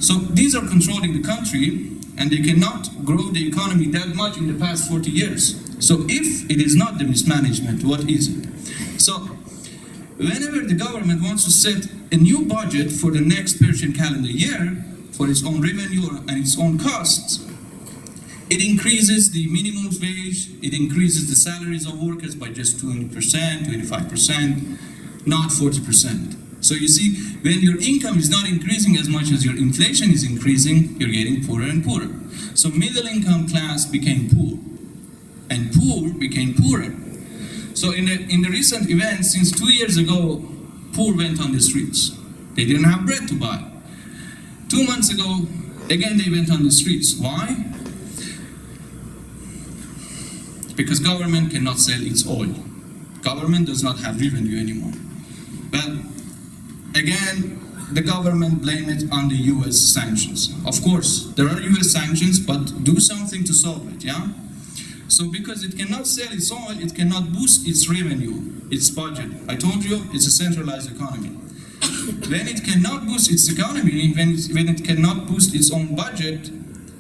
So these are controlling the country, and they cannot grow the economy that much in the past 40 years. So if it is not the mismanagement, what is it? So whenever the government wants to set a new budget for the next Persian calendar year, for its own revenue and its own costs, it increases the minimum wage, it increases the salaries of workers by just 20%, 25%, not 40%. So you see, when your income is not increasing as much as your inflation is increasing, you're getting poorer and poorer. So middle income class became poor, and poor became poorer. So in the recent events, since 2 years ago, poor went on the streets. They didn't have bread to buy. 2 months ago, again they went on the streets. Why? Because government cannot sell its oil. Government does not have revenue anymore. But again, the government blame it on the US sanctions. Of course, there are US sanctions, but do something to solve it, yeah? So because it cannot sell its oil, it cannot boost its revenue, its budget. I told you, it's a centralized economy. When it cannot boost its economy, when it cannot boost its own budget,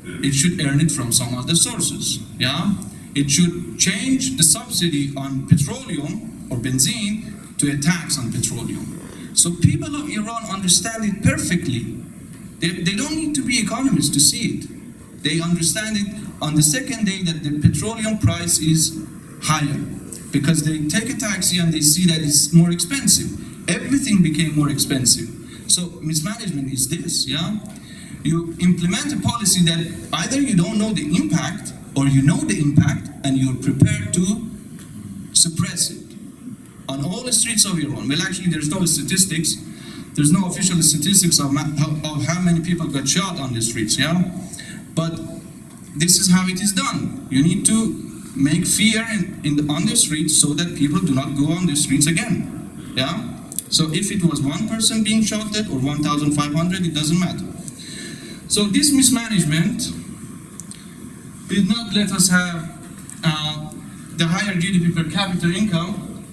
it should earn it from some other sources, yeah? It should change the subsidy on petroleum or benzene to a tax on petroleum. So people of Iran understand it perfectly. They don't need to be economists to see it. They understand it on the second day that the petroleum price is higher, because they take a taxi and they see that it's more expensive. Everything became more expensive. So mismanagement is this, yeah? You implement a policy that either you don't know the impact, or you know the impact and you're prepared to suppress it on all the streets of Iran. Well, actually, there's no statistics. There's no official statistics of how many people got shot on the streets, yeah? But this is how it is done. You need to make fear on the streets so that people do not go on the streets again, yeah? So if it was one person being shot dead or 1,500, it doesn't matter. So this mismanagement did not let us have the higher GDP per capita income,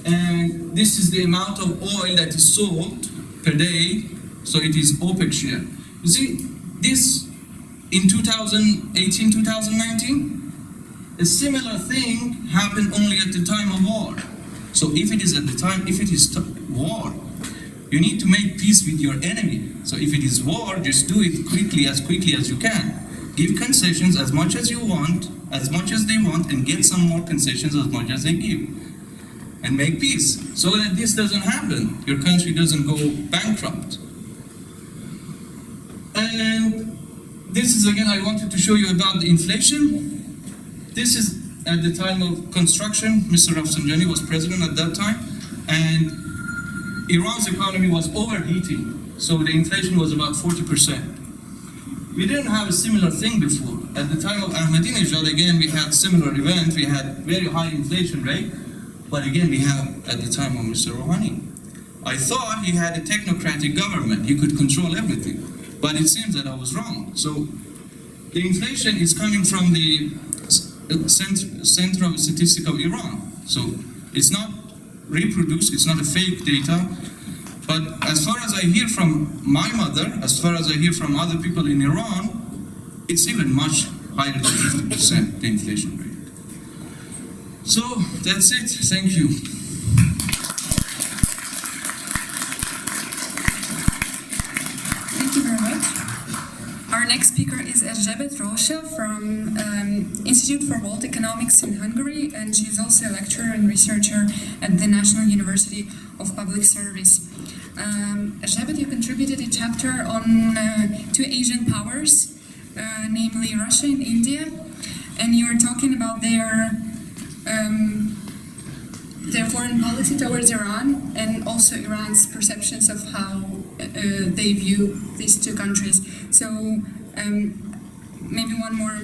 and this is the amount of oil that is sold per day, so it is OPEC share. You see, this in 2018, 2019, a similar thing happened only at the time of war. So if it is at the time, if it is war, you need to make peace with your enemy. So if it is war, just do it quickly as you can. Give concessions as much as you want, as much as they want, and get some more concessions as much as they give. And make peace, so that this doesn't happen. Your country doesn't go bankrupt. And this is, again, I wanted to show you about the inflation. This is at the time of construction. Mr. Rafsanjani was president at that time, and Iran's economy was overheating, so the inflation was about 40%. We didn't have a similar thing before. At the time of Ahmadinejad, again, we had similar event. We had very high inflation rate, but again, we have at the time of Mr. Rouhani. I thought he had a technocratic government. He could control everything, but it seems that I was wrong. So the inflation is coming from the Center of Statistics of Iran. So it's not reproduced, it's not a fake data. But as far as I hear from my mother, as far as I hear from other people in Iran, it's even much higher than 50%, the inflation rate. So that's it. Thank you. Thank you very much. Our next speaker is Erzsébet Rózsa from Institute for World Economics in Hungary, and she's also a lecturer and researcher at the National University of Public Service. Erzsébet, you contributed a chapter on two Asian powers, namely Russia and India, and you were talking about their foreign policy towards Iran, and also Iran's perceptions of how they view these two countries. So maybe one more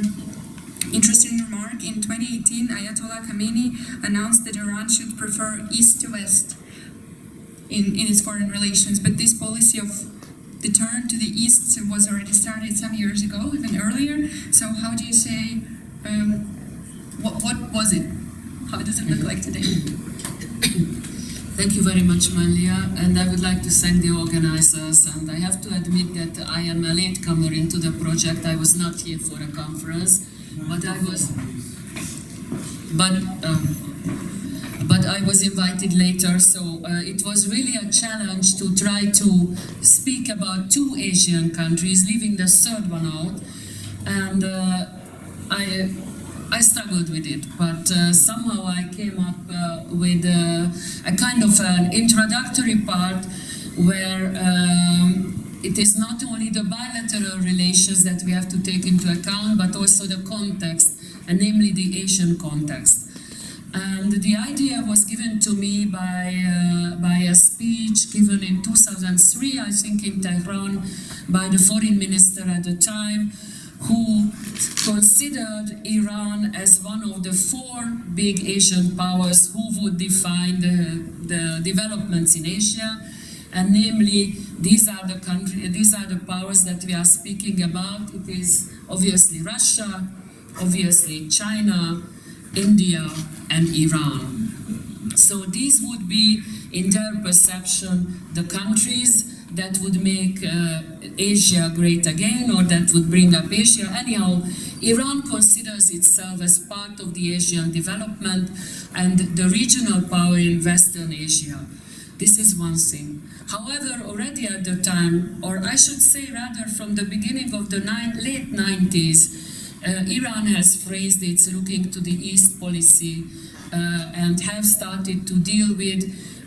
interesting remark. In 2018, Ayatollah Khamenei announced that Iran should prefer East to West in its foreign relations, but this policy of the turn to the East was already started some years ago, even earlier. So how do you say, what was it? How does it look like today? Thank you very much, Marylia, and I would like to thank the organizers, and I have to admit that I am a latecomer into the project. I was not here for a conference, but I was invited later, so it was really a challenge to try to speak about two Asian countries, leaving the third one out, and I struggled with it, but somehow I came up with a kind of an introductory part where it is not only the bilateral relations that we have to take into account, but also the context, and namely the Asian context. And the idea was given to me by a speech given in 2003, I think in Tehran, by the foreign minister at the time, who considered Iran as one of the four big Asian powers who would define the developments in Asia, and namely these are the powers that we are speaking about. It is obviously Russia, obviously China, India, and Iran. So these would be, in their perception, the countries that would make Asia great again, or that would bring up Asia. Anyhow, Iran considers itself as part of the Asian development and the regional power in Western Asia. This is one thing. However, already at the time, or I should say rather from the beginning of the late 90s, Iran has phrased its looking to the East policy and have started to deal with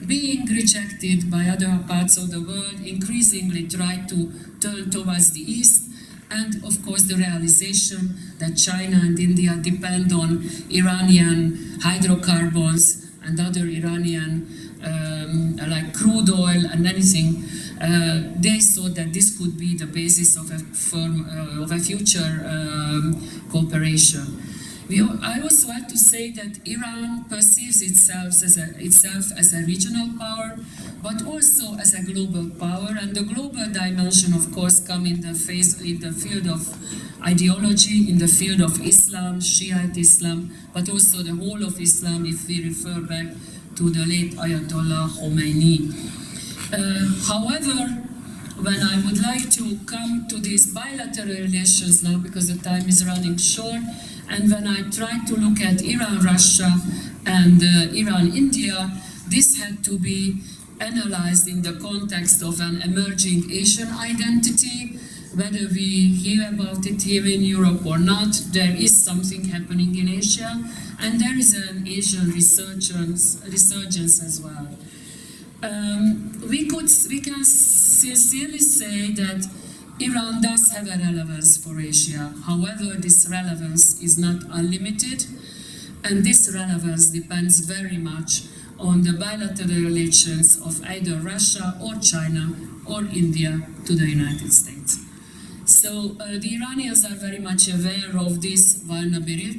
being rejected by other parts of the world, increasingly try to turn towards the East, and of course the realization that China and India depend on Iranian hydrocarbons and other Iranian, like crude oil and anything, they thought that this could be the basis of a future cooperation. I also have to say that Iran perceives itself as a regional power, but also as a global power, and the global dimension, of course, comes in the field of ideology, in the field of Islam, Shiite Islam, but also the whole of Islam, if we refer back to the late Ayatollah Khomeini. However, when I would like to come to these bilateral relations now, because the time is running short, and when I try to look at Iran-Russia and Iran-India, this had to be analyzed in the context of an emerging Asian identity. Whether we hear about it here in Europe or not, there is something happening in Asia, and there is an Asian resurgence as well. We can sincerely say that Iran does have a relevance for Asia. However, this relevance is not unlimited, and this relevance depends very much on the bilateral relations of either Russia or China or India to the United States. So the Iranians are very much aware of this vulnerability.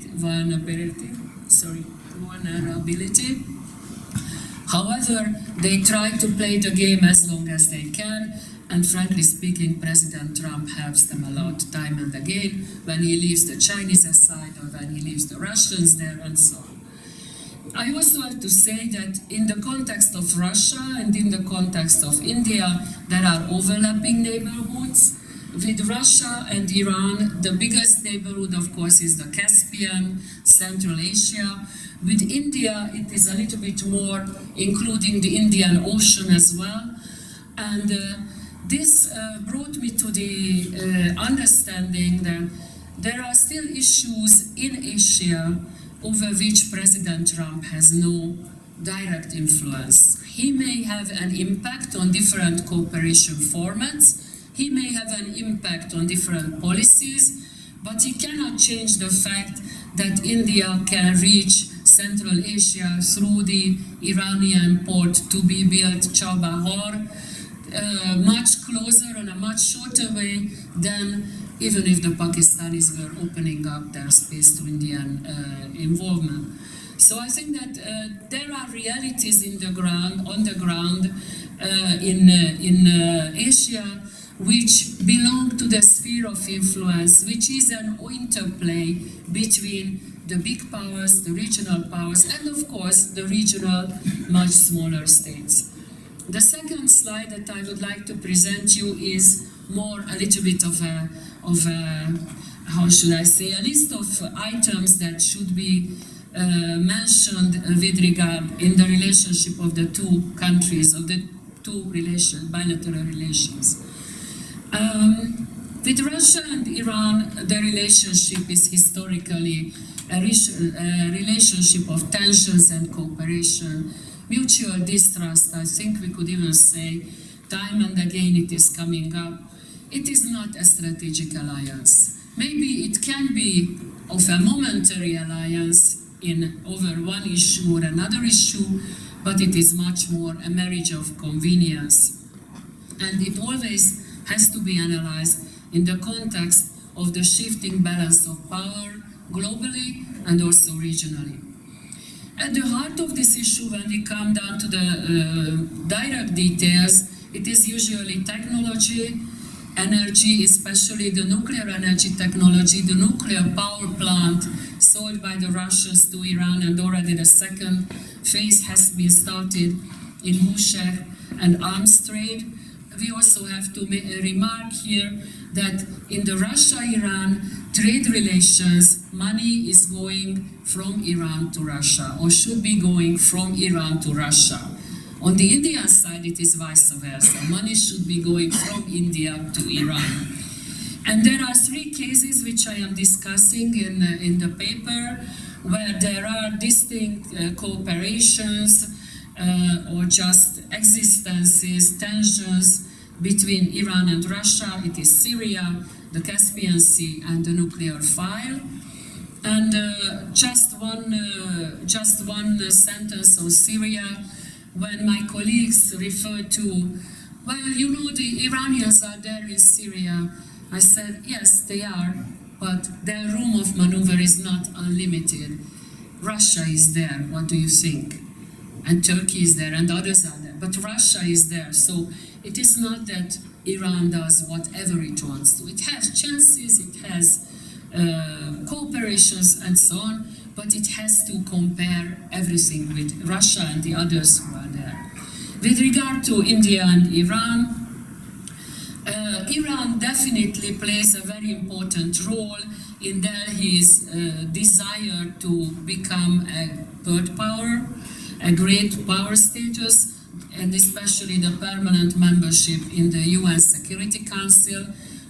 However, they try to play the game as long as they can, and frankly speaking, President Trump helps them a lot, time and again, when he leaves the Chinese aside or when he leaves the Russians there and so on. I also have to say that in the context of Russia and in the context of India, there are overlapping neighborhoods. With Russia and Iran, the biggest neighborhood, of course, is the Caspian, Central Asia. With India, it is a little bit more, including the Indian Ocean as well. And this brought me to the understanding that there are still issues in Asia over which President Trump has no direct influence. He may have an impact on different cooperation formats. He may have an impact on different policies, but he cannot change the fact that India can reach Central Asia through the Iranian port to be built Chabahar, much closer and a much shorter way than even if the Pakistanis were opening up their space to Indian involvement. So I think that there are realities on the ground in Asia which belong to the sphere of influence, which is an interplay between the big powers, the regional powers, and of course the regional, much smaller states. The second slide that I would like to present you is more a little bit of a how should I say, a list of items that should be mentioned with regard in the relationship of the two countries, of the two bilateral relations. With Russia and Iran, the relationship is historically a relationship of tensions and cooperation, mutual distrust. I think we could even say time and again it is coming up. It is not a strategic alliance. Maybe it can be of a momentary alliance over one issue or another issue, but it is much more a marriage of convenience. And it always has to be analyzed in the context of the shifting balance of power globally and also regionally. At the heart of this issue, when we come down to the direct details, it is usually technology, energy, especially the nuclear energy technology, the nuclear power plant sold by the Russians to Iran, and already the second phase has been started in Buch and arms trade. We also have to remark here that in the Russia-Iran trade relations, money is going from Iran to Russia, or should be going from Iran to Russia. On the Indian side, it is vice versa. Money should be going from India to Iran. And there are three cases which I am discussing in the paper, where there are distinct cooperations or just existences, tensions between Iran and Russia. It is Syria, the Caspian Sea, and the nuclear file. And just one sentence on Syria, when my colleagues referred to, well, you know, the Iranians are there in Syria. I said, yes, they are, but their room of maneuver is not unlimited. Russia is there, what do you think? And Turkey is there, and others are there, but Russia is there. So it is not that Iran does whatever it wants to. It has chances, it has cooperations and so on, but it has to compare everything with Russia and the others who are there. With regard to India and Iran, Iran definitely plays a very important role in Delhi's desire to become a third power, a great power status, and especially the permanent membership in the UN Security Council.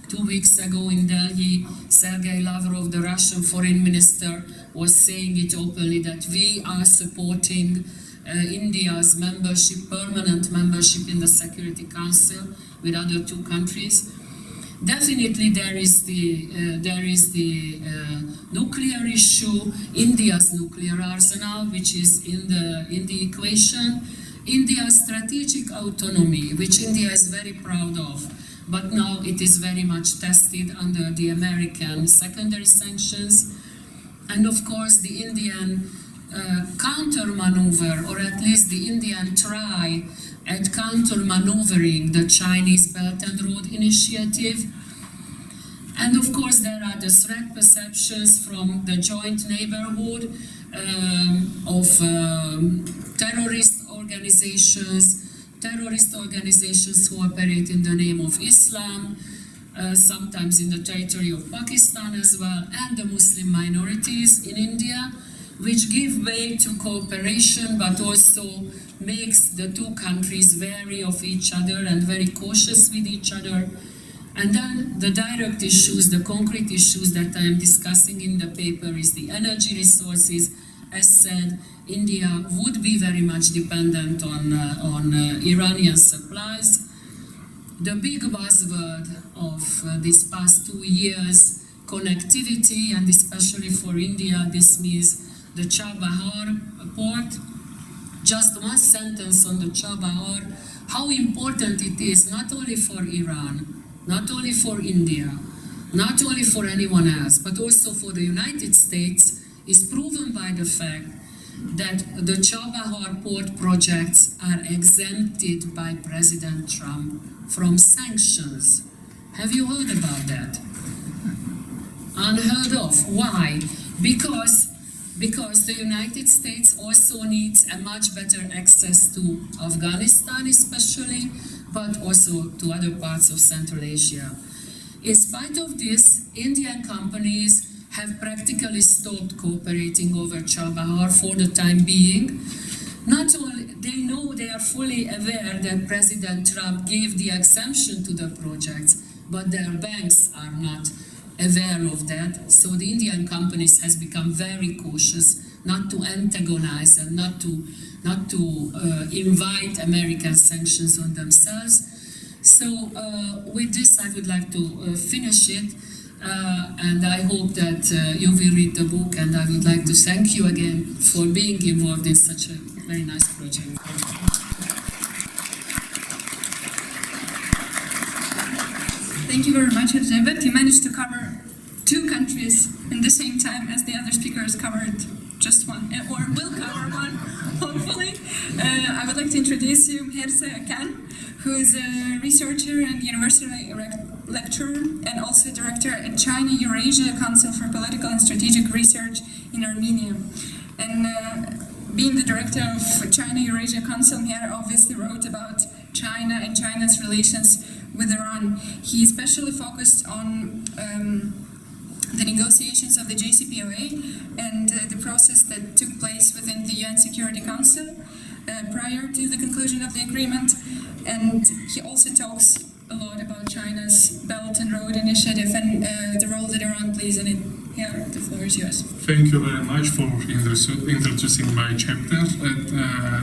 2 weeks ago in Delhi, Sergei Lavrov, the Russian foreign minister, was saying it openly that we are supporting India's membership, permanent membership in the Security Council with other 2 countries. Definitely there is the nuclear issue, India's nuclear arsenal, which is in the equation. India's strategic autonomy, which India is very proud of, but now it is very much tested under the American secondary sanctions. And of course the Indian counter-maneuver, or at least the Indian try at counter-maneuvering the Chinese Belt and Road Initiative. And of course there are the threat perceptions from the joint neighborhood of terrorist organizations who operate in the name of Islam, sometimes in the territory of Pakistan as well, and the Muslim minorities in India, which give way to cooperation but also makes the 2 countries wary of each other and very cautious with each other. And then the direct issues, the concrete issues that I am discussing in the paper is the energy resources. As said, India would be very much dependent on Iranian supplies. The big buzzword of these past 2 years, connectivity, and especially for India, this means the Chabahar port. Just one sentence on the Chabahar, how important it is not only for Iran, not only for India, not only for anyone else, but also for the United States, is proven by the fact that the Chabahar port projects are exempted by President Trump from sanctions. Have you heard about that? Unheard of. Why? Because the United States also needs a much better access to Afghanistan especially, but also to other parts of Central Asia. In spite of this, Indian companies have practically stopped cooperating over Chabahar for the time being. Not only, they are fully aware that President Trump gave the exemption to the projects, but their banks are not aware of that. So the Indian companies has become very cautious not to antagonize and not to invite American sanctions on themselves. So with this, I would like to finish it. And I hope that you will read the book, and I would like to thank you again for being involved in such a very nice project. Thank you very much, Elizabeth. You managed to cover 2 countries in the same time as the other speakers covered just one, or will cover one, hopefully. I would like to introduce you, Mitra, who is a researcher and university lecturer and also director at China-Eurasia Council for Political and Strategic Research in Armenia. And being the director of China-Eurasia Council, Mitra obviously wrote about China and China's relations with Iran. He especially focused on the negotiations of the JCPOA and the process that took place within the UN Security Council prior to the conclusion of the agreement. And he also talks a lot about China's Belt and Road Initiative and the role that Iran plays in it. Yeah, the floor is yours. Thank you very much for introducing my chapter.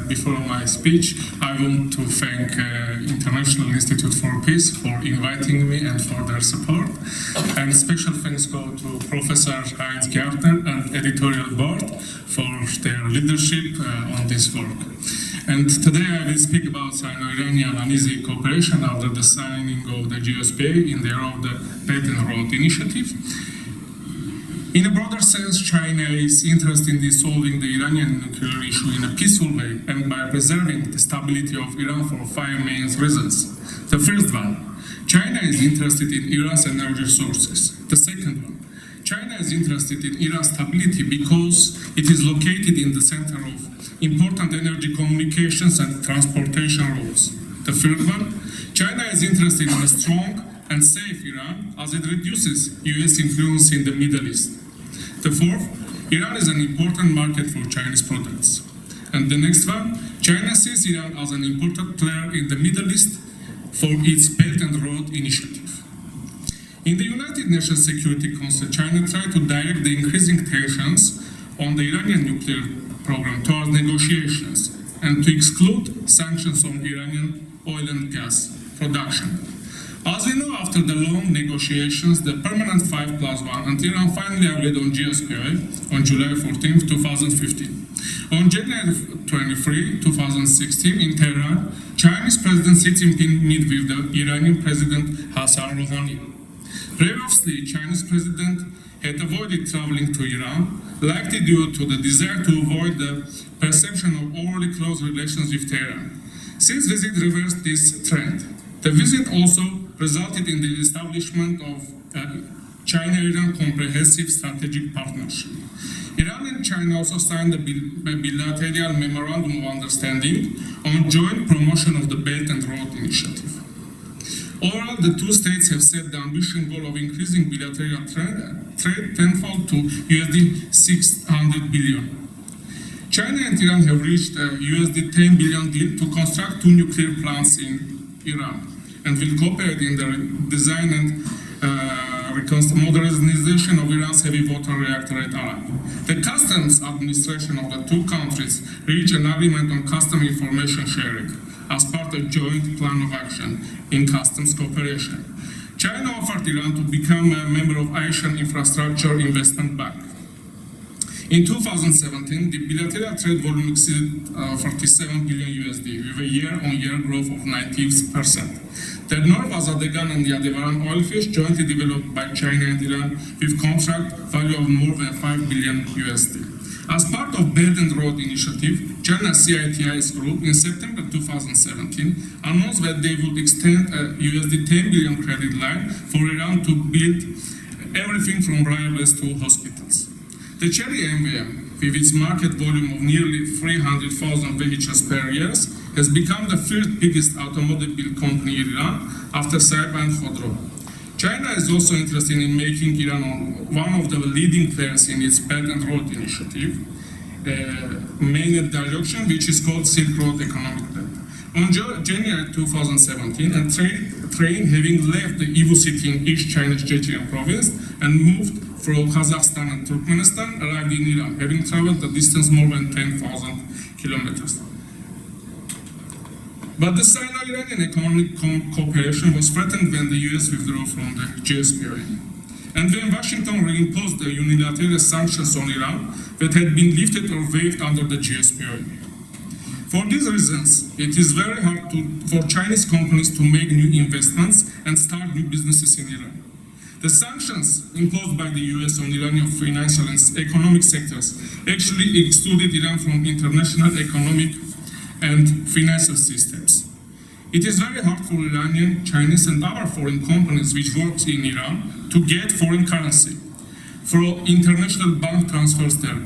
Before my speech, I want to thank International Institute for Peace for inviting me and for their support. And special thanks go to Professor Heinz Gärtner and editorial board for their leadership on this work. And today I will speak about Sino-Iranian uneasy cooperation after the signing of the GSPA in the era of the Belt and Road Initiative. In a broader sense, China is interested in solving the Iranian nuclear issue in a peaceful way and by preserving the stability of Iran for 5 main reasons. The first one, China is interested in Iran's energy sources. The second one, China is interested in Iran's stability because it is located in the center of important energy communications and transportation routes. The third one, China is interested in a strong and safe Iran as it reduces US influence in the Middle East. The fourth, Iran is an important market for Chinese products. And the next one, China sees Iran as an important player in the Middle East for its Belt and Road Initiative. In the United Nations Security Council, China tried to direct the increasing tensions on the Iranian nuclear program towards negotiations and to exclude sanctions on Iranian oil and gas production. As we know, after the long negotiations, the permanent 5+1 and Iran finally agreed on GSPA on July 14, 2015. On January 23, 2016, in Tehran, Chinese President Xi Jinping met with the Iranian President Hassan Rouhani. Previously, Chinese President had avoided traveling to Iran, likely due to the desire to avoid the perception of overly close relations with Tehran. Since visit reversed this trend. The visit also resulted in the establishment of China-Iran Comprehensive Strategic Partnership. Iran and China also signed a bilateral memorandum of understanding on joint promotion of the Belt and Road Initiative. Overall, the two states have set the ambitious goal of increasing bilateral trade tenfold to USD 600 billion. China and Iran have reached a USD 10 billion deal to construct 2 nuclear plants in Iran and will cooperate in the design and modernization of Iran's heavy water reactor at Arak. The customs administration of the two countries reached an agreement on custom information sharing as part of joint plan of action in customs cooperation. China offered Iran to become a member of Asian Infrastructure Investment Bank. In 2017, the bilateral trade volume exceeded 47 billion USD with a year-on-year growth of 90%. The North Azadegan and the Aldebaran oil fields jointly developed by China and Iran with contract value of more than 5 billion USD. As part of Belt and Road Initiative, China CITI's group in September 2017 announced that they would extend a USD 10 billion credit line for Iran to build everything from railways to hospitals. The Cherry MVM, with its market volume of nearly 300,000 vehicles per year, has become the third biggest automobile company in Iran after Saab and Khodro. China is also interested in making Iran one of the leading players in its Belt and Road Initiative, main direction, which is called Silk Road Economic Belt. On January 2017, a train having left the Ivu city in East China's Chechen province and moved from Kazakhstan and Turkmenistan arrived in Iran, having traveled a distance more than 10,000 kilometers. But the Sino-Iranian economic cooperation was threatened when the US withdrew from the GSPA. And when Washington reimposed the unilateral sanctions on Iran that had been lifted or waived under the GSPA. For these reasons, it is very hard for Chinese companies to make new investments and start new businesses in Iran. The sanctions imposed by the US on Iranian financial and economic sectors actually excluded Iran from international economic and financial systems. It is very hard for Iranian, Chinese and other foreign companies which work in Iran to get foreign currency through international bank transfers there.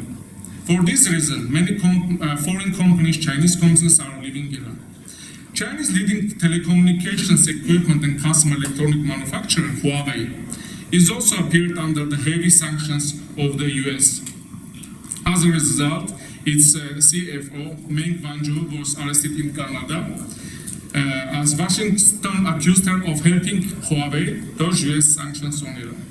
For this reason, many foreign companies, Chinese companies are leaving Iran. Chinese leading telecommunications equipment and consumer electronic manufacturer, Huawei, is also appeared under the heavy sanctions of the US. As a result, its CFO, Meng Wanzhou, was arrested in Canada, as Washington accused her of helping Huawei dodge US sanctions on Iran.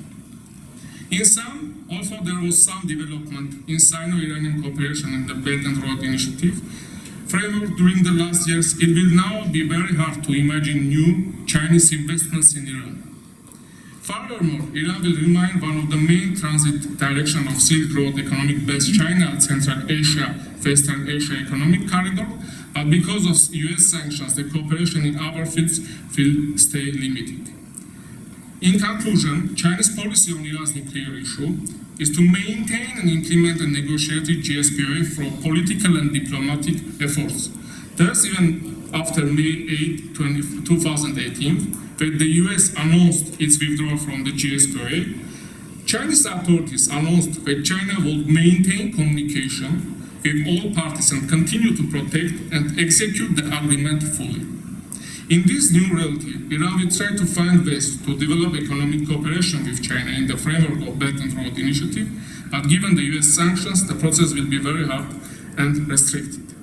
In sum, although there was some development in Sino-Iranian cooperation in the Belt and Road Initiative framework during the last years, it will now be very hard to imagine new Chinese investments in Iran. Furthermore, Iran will remain one of the main transit directions of Silk Road economic base China, Central Asia, Western Asia economic corridor, but because of US sanctions, the cooperation in other fields will stay limited. In conclusion, Chinese policy on Iran's nuclear issue is to maintain and implement a negotiated GSPOA through political and diplomatic efforts. Thus, even after May 8, 2018, when the US announced its withdrawal from the GSPOA, Chinese authorities announced that China will maintain communication with all parties and continue to protect and execute the agreement fully. In this new reality, Iran will try to find ways to develop economic cooperation with China in the framework of Belt and Road Initiative, but given the US sanctions, the process will be very hard and restricted.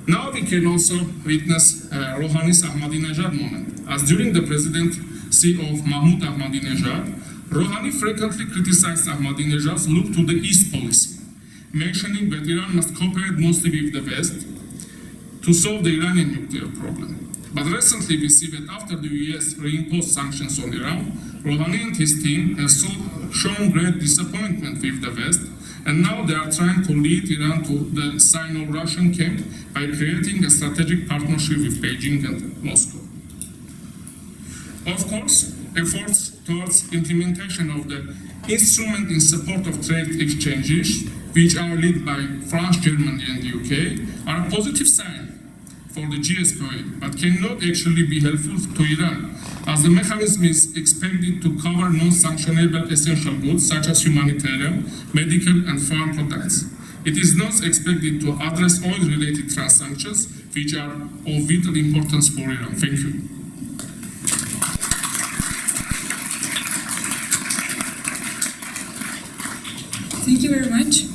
Now we can also witness Rouhani's Ahmadinejad moment, as during the presidency of Mahmoud Ahmadinejad, Rouhani frequently criticized Ahmadinejad's look to the East policy, mentioning that Iran must cooperate mostly with the West to solve the Iranian nuclear problem. But recently we see that after the US reimposed sanctions on Iran, Rouhani and his team have shown great disappointment with the West, and now they are trying to lead Iran to the Sino-Russian camp by creating a strategic partnership with Beijing and Moscow. Of course, efforts towards implementation of the instrument in support of trade exchanges, which are led by France, Germany, and the UK, are a positive sign for the GSPOA, but cannot actually be helpful to Iran, as the mechanism is expected to cover non-sanctionable essential goods such as humanitarian, medical, and farm products. It is not expected to address oil-related transactions, which are of vital importance for Iran. Thank you. Thank you very much.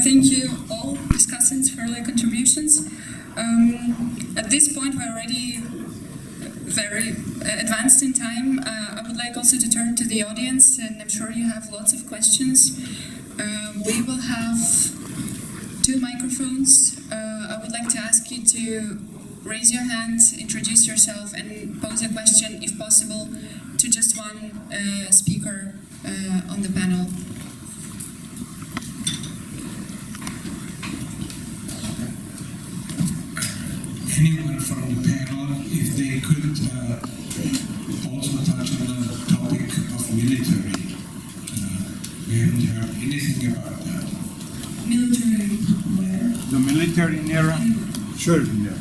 Thank you all discussants for their contributions. At this point, we're already very advanced in time. I would like also to turn to the audience, and I'm sure you have lots of questions. We will have 2 microphones. I would like to ask you to raise your hand, introduce yourself, and pose a question, if possible, to just one speaker on the panel. Anyone from the panel, if they could also touch on the topic of military. We haven't heard anything about that. Military where? The military in Iran? Sure. Yeah.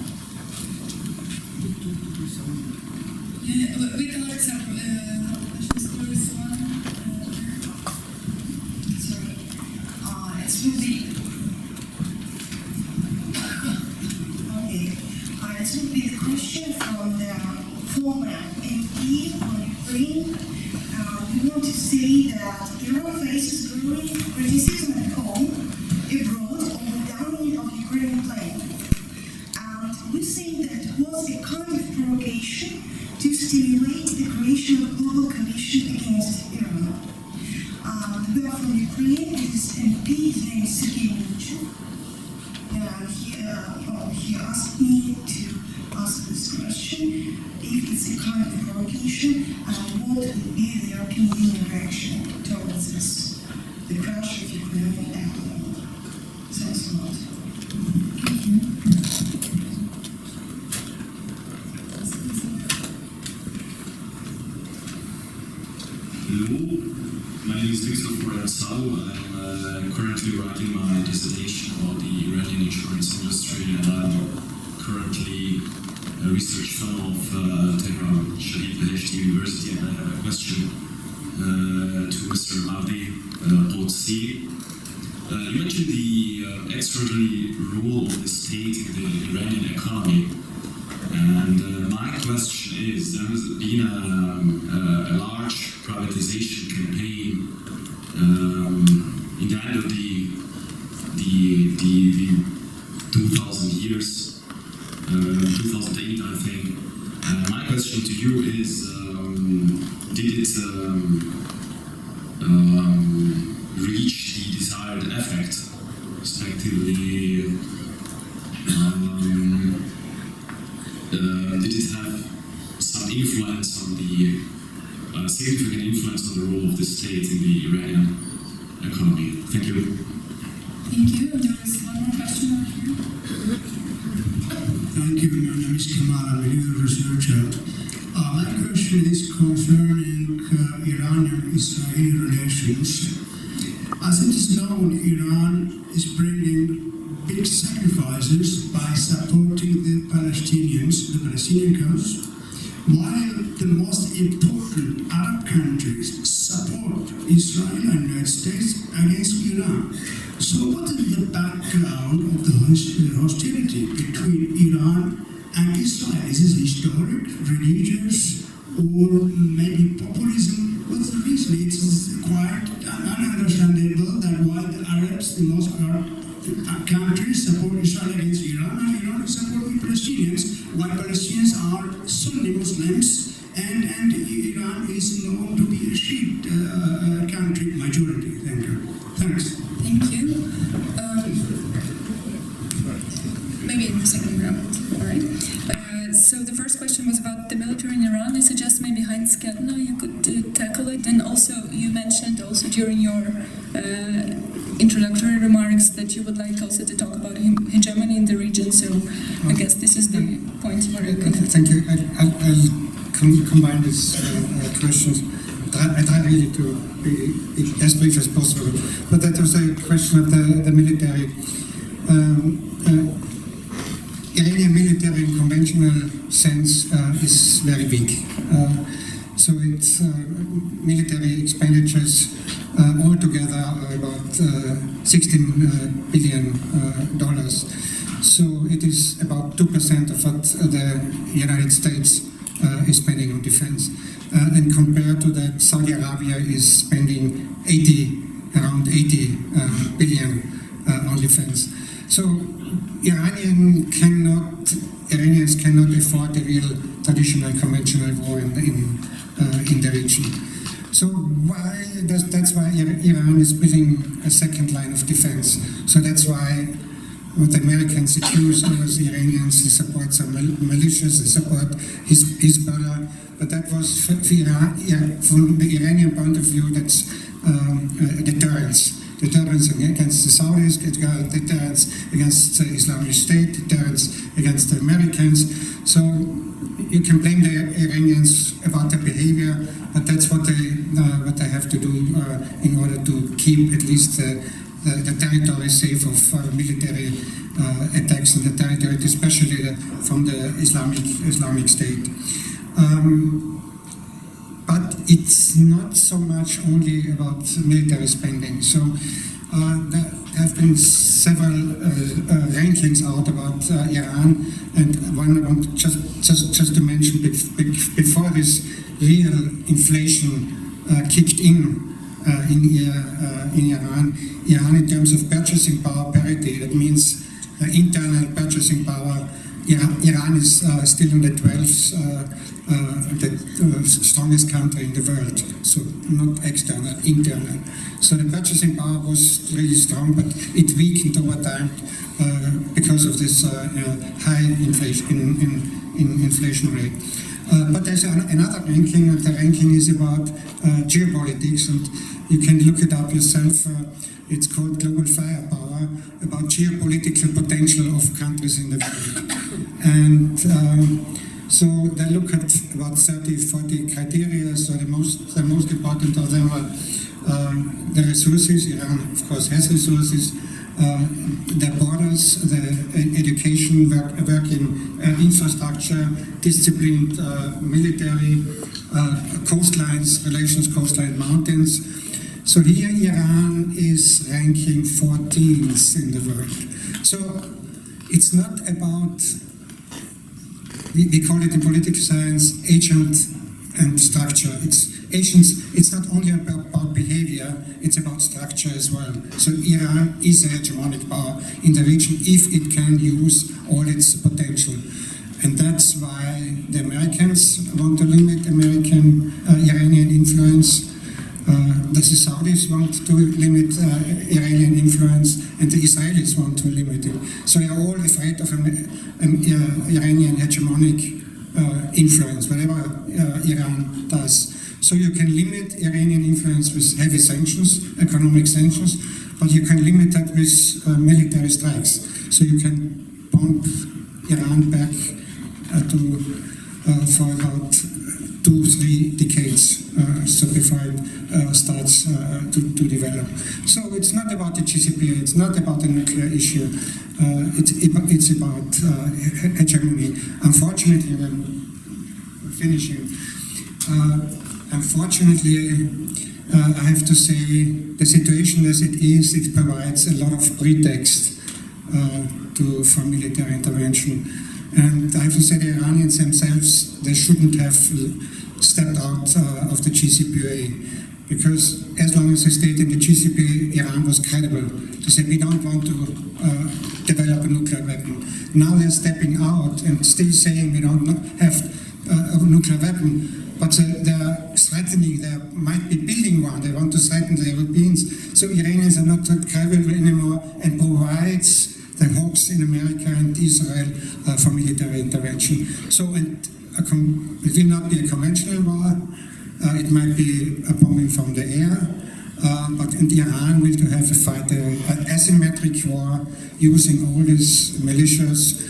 We got some questions. There is one. Sorry. It will be. Okay. It will be the question from the former MP on Ukraine. We want to say that Iran faces growing criticism at home, abroad, on the downing of Ukrainian plane. And we think that was a kind of provocation to stimulate the creation of a global coalition against Iran. We are from Ukraine. This MP, his name is Sergei Milchuk. He asked me to ask this question, if it's a kind of provocation, and what would be the European Union reaction towards this, the crash of Ukrainian airplane. Thanks a lot. Hello, my name is Viktor. I'm currently writing my dissertation about the Iranian insurance industry, and I'm currently a research fellow of Tehran Shahid University. And I have a question to Mr. Mahdi Ghodsi. You mentioned the extraordinary role of the state in the Iranian economy. And my question is, there has been a large privatization campaign in the end of the 2000 years, 2008, I think. My question to you is, did it reach the desired effect, respectively, did it have some influence on the significant influence on the role of the state in the Iranian economy? Thank you. Thank you. There is one more question over here. Thank you. My name is Kamal. I'm a legal researcher. My question is concerning Iranian-Israeli relations. As it is known, Iran is bringing big sacrifices by supporting the Palestinians, the Palestinian cause, while the most important Arab countries support Israel and the United States against Iran. So what is the background of the hostility between Iran and Israel? Is it historic, religious, or maybe populism? What's the reason? It's quite ununderstandable that while the Arabs, the most Arab countries, support Israel against Iran, and Iran support the Palestinians, while Palestinians are Sunni Muslims, and Iran is known to be a Shiite country majority. Thank you. Thanks. Thank you. Maybe in the second round. All right. So the first question was about the military in Iran. I suggest maybe Heinz Gärtner, you could tackle it. And also, you mentioned also during your introductory remarks that you would like also to talk about hegemony in the region. So I guess this is the point where you can... Thank you. I'll combine these questions. I try really to be as brief as possible. But that was a question of the military. Iranian military in conventional sense is very weak. So its military expenditures altogether are about $16 billion. So it is about 2% of what the United States is spending on defense. And compared to that, Saudi Arabia is spending around 80 billion on defense. So Iranians cannot afford a real traditional conventional war in the region. So that's why Iran is building a second line of defense. So that's why what the Americans accuse all the Iranians, they support some militias, they support Hezbollah, but that was from the Iranian point of view, that's deterrence. Deterrence against the Saudis, deterrence against the Islamic State, deterrence against the Americans. So you can blame the Iranians about their behavior, but that's what they have to do in order to keep at least the territory safe of military attacks on the territory, especially from the Islamic State. But it's not so much only about military spending. So there have been several rankings out about Iran, and one I want just to mention before this real inflation kicked in Iran in terms of purchasing power parity, that means internal purchasing power. Iran is still in the 12th the strongest country in the world, so not external, internal. So the purchasing power was really strong, but it weakened over time because of this high inflation rate. But there's another ranking, and the ranking is about geopolitics, and you can look it up yourself. It's called Global Firepower, about geopolitical potential of countries in the world. And so they look at about 30-40 criteria. So the most important of them are the resources. Iran, of course, has resources. Their borders, the education, working infrastructure, disciplined military, coastlines, relations, coastline, mountains. So here Iran is ranking 14th in the world. So it's not about, we call it in political science, agent and structure. It's not only about behavior, it's about structure as well. So Iran is a hegemonic power in the region if it can use all its potential. And that's why the Americans want to limit Iranian influence. The Saudis want to limit Iranian influence, and the Israelis want to limit it. So they are all afraid of an Iranian hegemonic influence, whatever Iran does. So you can limit Iranian influence with heavy sanctions, economic sanctions, but you can limit that with military strikes. So you can bomb Iran back for about 2-3 decades, so before it starts to develop. So it's not about the GCPOA, it's not about the nuclear issue, it's about hegemony. Unfortunately, I'm finishing. Unfortunately, I have to say, the situation as it is, it provides a lot of pretext for military intervention. And I have to say, the Iranians themselves, they shouldn't have stepped out of the GCPOA, because as long as they stayed in the GCPOA, Iran was credible to say, we don't want to develop a nuclear weapon. Now they're stepping out and still saying we don't have a nuclear weapon, but they're threatening, they might be building one, they want to threaten the Europeans. So Iranians are not credible anymore, and provides the hopes in America and Israel for military intervention. So it will not be a conventional war, it might be a bombing from the air, but in Iran will to have a fight, an asymmetric war using all these militias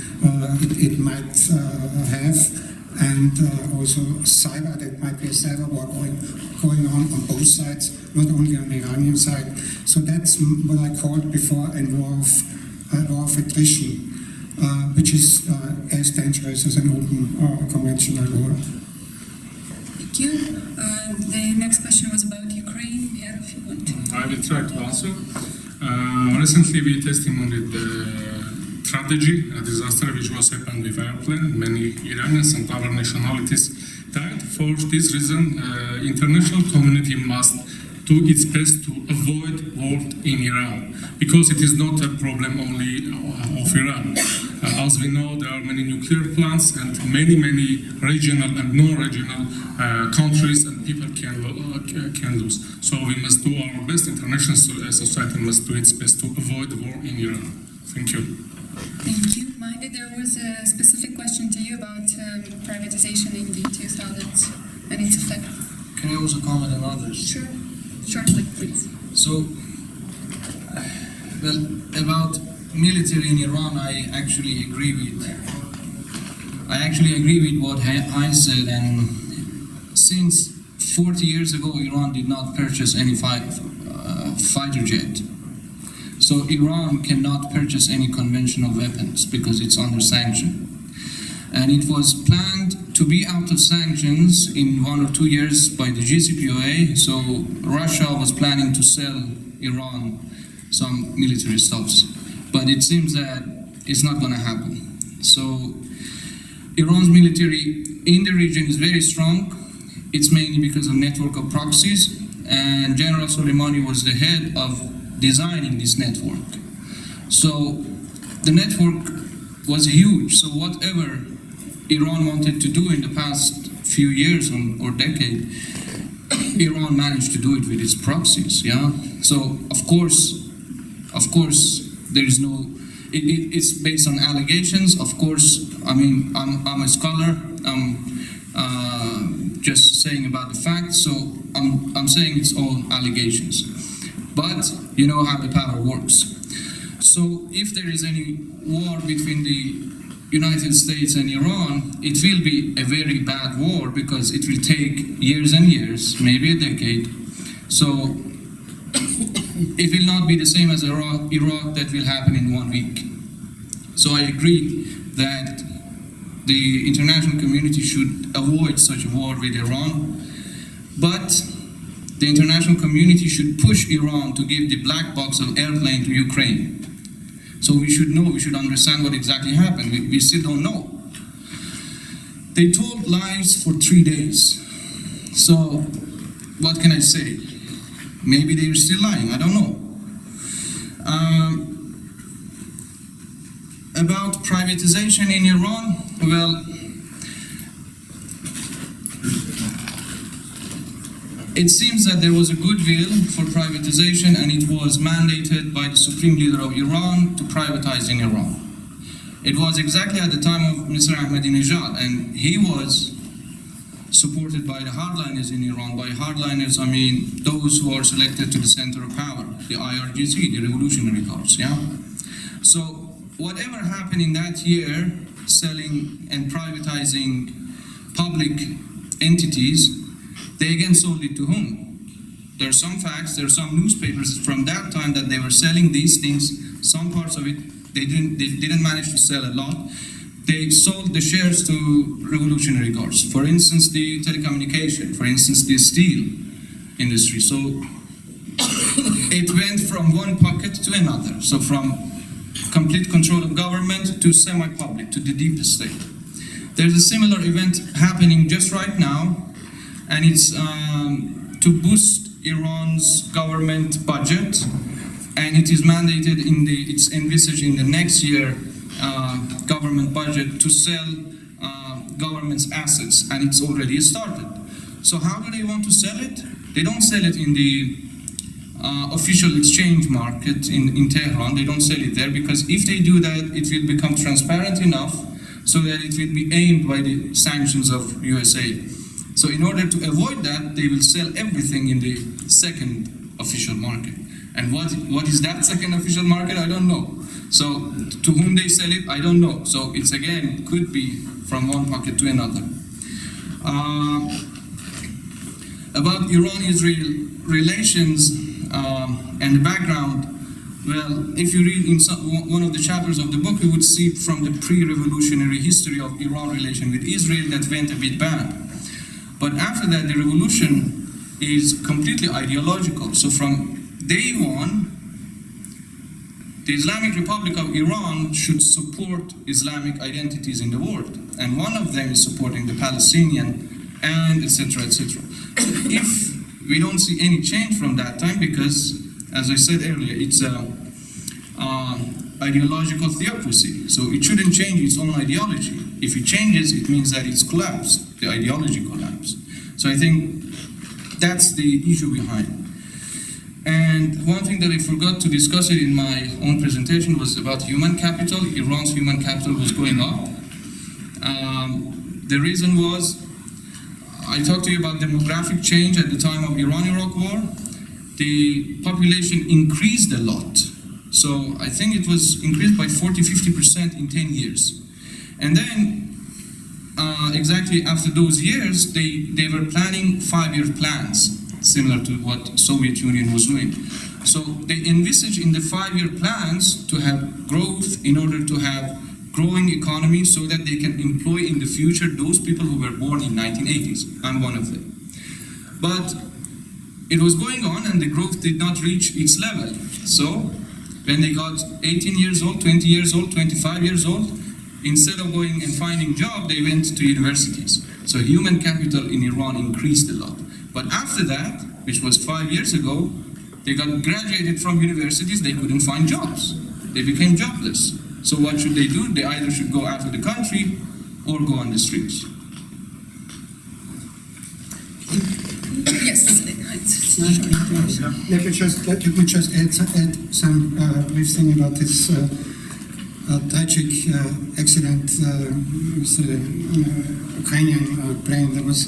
it might have, and also cyber, that might be a cyber war going on both sides, not only on the Iranian side. So that's what I called before a war of attrition, which is as dangerous as an open conventional war. Thank you. The next question was about Ukraine. Yeah, if you want to. I will try to answer. Recently, we testimonied the tragedy, a disaster which was happened with airplane. Many Iranians and other nationalities died. For this reason, international community must do its best to avoid war in Iran, because it is not a problem only of Iran. As we know, there are many nuclear plants and many regional and non-regional countries and people can lose. So we must do our best, international society must do its best to avoid war in Iran. Thank you. Thank you. Mahdi, there was a specific question to you about privatization in the 2000s and its effect. Can I also comment on others? Sure. Shortly, please. So, well, about military in Iran, I actually agree with what Heinz said, and since 40 years ago, Iran did not purchase any fighter jet. So Iran cannot purchase any conventional weapons because it's under sanction. And it was planned to be out of sanctions in 1 or 2 years by the GCPOA, so Russia was planning to sell Iran some military stuffs. But it seems that it's not going to happen. So Iran's military in the region is very strong. It's mainly because of network of proxies, and General Soleimani was the head of designing this network. So the network was huge, so whatever Iran wanted to do in the past few years or decade, Iran managed to do it with its proxies, yeah? So, of course, there is no, it's based on allegations, of course. I mean, I'm a scholar, I'm just saying about the facts, so I'm saying it's all allegations. But you know how the power works. So if there is any war between the United States and Iran, it will be a very bad war because it will take years and years, maybe a decade. So it will not be the same as Iraq that will happen in 1 week. So I agree that the international community should avoid such a war with Iran, but the international community should push Iran to give the black box of airplane to Ukraine. So we should know, we should understand what exactly happened. We still don't know. They told lies for 3 days. So what can I say? Maybe they're still lying, I don't know. About privatization in Iran, well, it seems that there was a goodwill for privatization, and it was mandated by the supreme leader of Iran to privatize in Iran. It was exactly at the time of Mr. Ahmadinejad, and he was supported by the hardliners in Iran. By hardliners, I mean those who are selected to the center of power, the IRGC, the Revolutionary Guards, yeah? So whatever happened in that year, selling and privatizing public entities, they again sold it to whom? There are some facts, there are some newspapers from that time that they were selling these things. Some parts of it, they didn't manage to sell a lot. They sold the shares to Revolutionary Guards. For instance, the telecommunication, for instance, the steel industry. So it went from one pocket to another. So from complete control of government to semi-public, to the deepest state. There's a similar event happening just right now, and it's to boost Iran's government budget, and it is mandated it's envisaged in the next year government budget to sell government's assets, and it's already started. So how do they want to sell it? They don't sell it in the official exchange market in Tehran. They don't sell it there, because if they do that, it will become transparent enough so that it will be aimed by the sanctions of USA. So in order to avoid that, they will sell everything in the second official market. And what is that second official market? I don't know. So to whom they sell it, I don't know. So it's again, could be from one pocket to another. About Iran-Israel relations and the background, well, if you read in one of the chapters of the book, you would see from the pre-revolutionary history of Iran relation with Israel that went a bit bad. But after that, the revolution is completely ideological. So from day one, the Islamic Republic of Iran should support Islamic identities in the world. And one of them is supporting the Palestinian, and etc., etc. So if we don't see any change from that time, because, as I said earlier, it's ideological theocracy. So it shouldn't change its own ideology. If it changes, it means that it's collapsed, the ideology collapsed. So I think that's the issue behind. And one thing that I forgot to discuss it in my own presentation was about human capital. Iran's human capital was going up. The reason was, I talked to you about demographic change at the time of Iran-Iraq war. The population increased a lot. So I think it was increased by 40-50% in 10 years. And then, exactly after those years, they were planning 5-year plans, similar to what Soviet Union was doing. So they envisaged in the 5-year plans to have growth in order to have growing economy so that they can employ in the future those people who were born in 1980s. I'm one of them. But it was going on and the growth did not reach its level. So when they got 18 years old, 20 years old, 25 years old, instead of going and finding job, they went to universities. So human capital in Iran increased a lot. But after that, which was 5 years ago, they got graduated from universities, they couldn't find jobs. They became jobless. So what should they do? They either should go out of the country or go on the streets. Yes. Let me just add some brief thing about this tragic accident with the Ukrainian plane. There was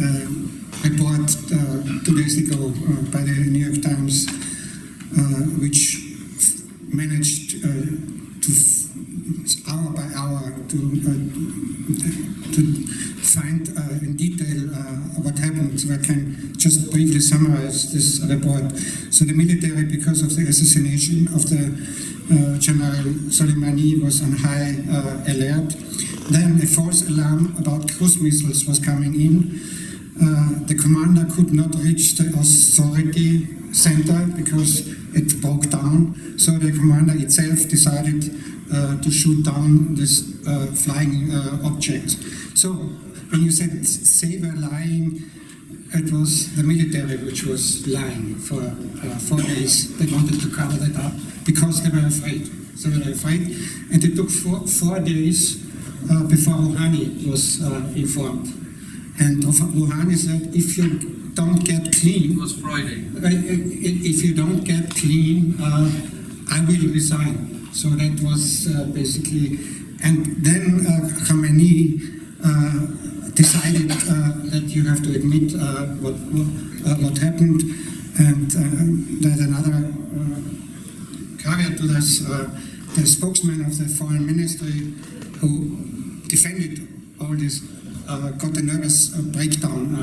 a report 2 days ago by the New York Times, which managed to hour by hour to find in detail what happened. So I can just briefly summarize this report. So the military, because of the assassination of the General Soleimani, was on high alert. Then a false alarm about cruise missiles was coming in. The commander could not reach the authority center because it broke down. So the commander itself decided to shoot down this flying object. So when you said they were lying, it was the military which was lying for 4 days. They wanted to cover that up because they were afraid. So they were afraid, and it took 4 days before Rouhani was informed. And Rouhani said, if you don't get clean, It was Friday. if you don't get clean, I will resign. So that was basically, and then Khamenei decided that you have to admit what happened, and there's another caveat to this. The spokesman of the foreign ministry who defended all this got a nervous breakdown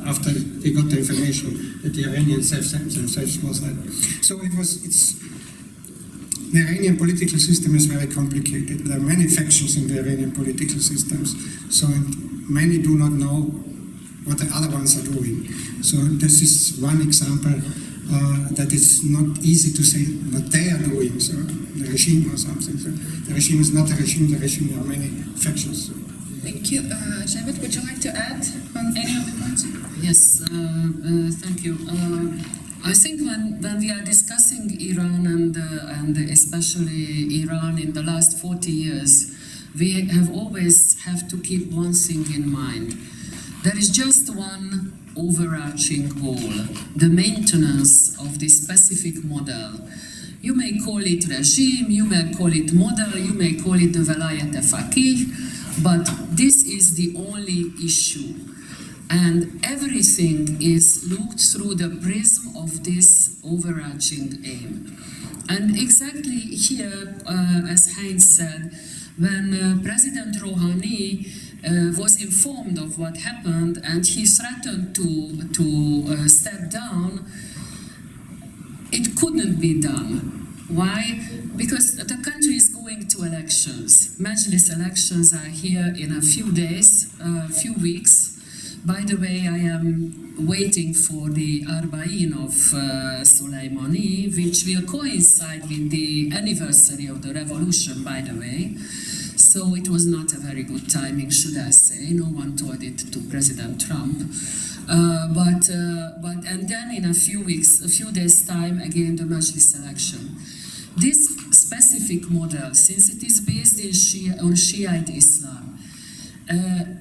after he got the information that the Iranians themselves was that. So the Iranian political system is very complicated. There are many factions in the Iranian political systems, so many do not know what the other ones are doing. So this is one example that it's not easy to say what they are doing, so the regime or something. So the regime is not a regime, there are many factions. Thank you. Javed, would you like to add on any of the points? Yes, thank you. I think when we are discussing Iran and especially Iran in the last 40 years, we always have to keep one thing in mind. There is just one overarching goal, the maintenance of this specific model. You may call it regime, you may call it model, you may call it the Velayat Faqih, but this is the only issue. And everything is looked through the prism of this overarching aim. And exactly here, as Heinz said, when President Rouhani was informed of what happened and he threatened to step down, it couldn't be done. Why? Because the country is going to elections. Majlis elections are here in a few days, few weeks. By the way, I am waiting for the Arba'in of Soleimani, which will coincide with the anniversary of the revolution, by the way. So it was not a very good timing, should I say. No one told it to President Trump. And then in a few weeks, a few days' time, again, the Majlis election. This specific model, since it is based on Shiite Islam,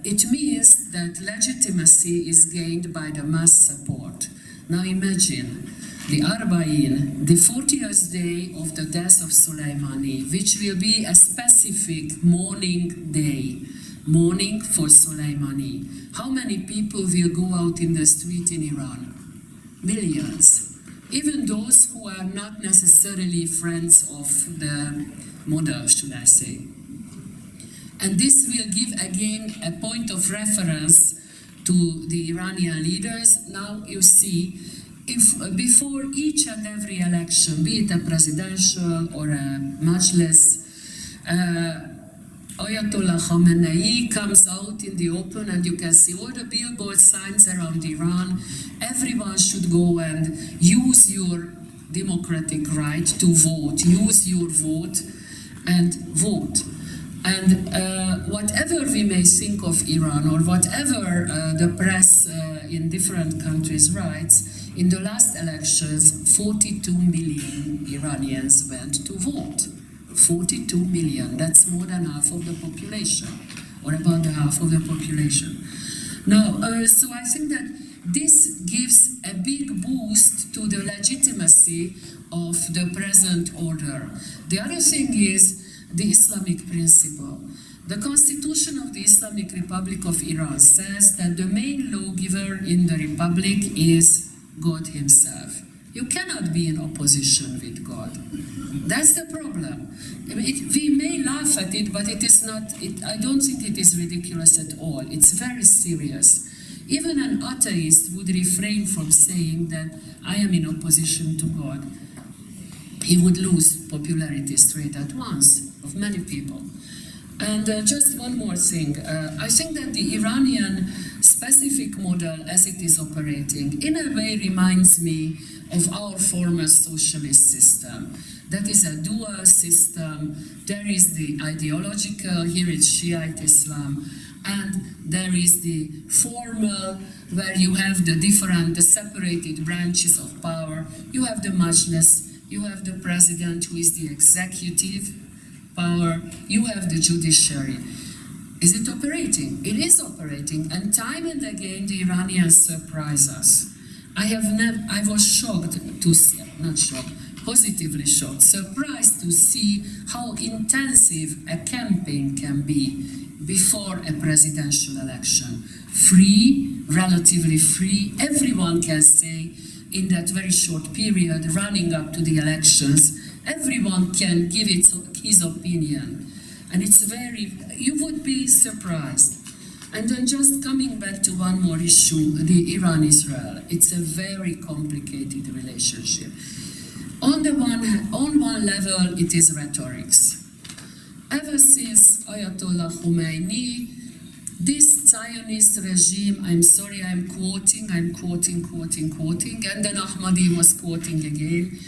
it means that legitimacy is gained by the mass support. Now imagine the Arba'in, the 40th day of the death of Soleimani, which will be a specific mourning day, mourning for Soleimani. How many people will go out in the street in Iran? Millions. Even those who are not necessarily friends of the model, should I say. And this will give again a point of reference to the Iranian leaders. Now you see, if before each and every election, be it a presidential or a majlis, Ayatollah Khamenei comes out in the open and you can see all the billboard signs around Iran. Everyone should go and use your democratic right to vote. Use your vote and vote. And whatever we may think of Iran or whatever the press in different countries writes, in the last elections, 42 million Iranians went to vote. 42 million, that's more than half of the population, or about half of the population. Now, so I think that this gives a big boost to the legitimacy of the present order. The other thing is the Islamic principle. The Constitution of the Islamic Republic of Iran says that the main lawgiver in the Republic is God himself. You cannot be in opposition with God. That's the problem. We may laugh at it, but it is not, I don't think it is ridiculous at all. It's very serious. Even an atheist would refrain from saying that I am in opposition to God. He would lose popularity straight at once of many people. And just one more thing. I think that the Iranian specific model as it is operating in a way reminds me of our former socialist system. That is a dual system. There is the ideological, here it's Shiite Islam, and there is the formal, where you have the separated branches of power. You have the Majlis, you have the president who is the executive power, you have the judiciary. Is it operating? It is operating, and time and again the Iranians surprise us. I was shocked to see, not shocked, positively shocked, surprised to see how intensive a campaign can be before a presidential election. Free, relatively free, everyone can say in that very short period running up to the elections, everyone can give his opinion. And it's you would be surprised. And then just coming back to one more issue, the Iran-Israel. It's a very complicated relationship. On one level, it is rhetorics. Ever since Ayatollah Khomeini, this Zionist regime, I'm sorry, I'm quoting, and then Ahmadi was quoting again,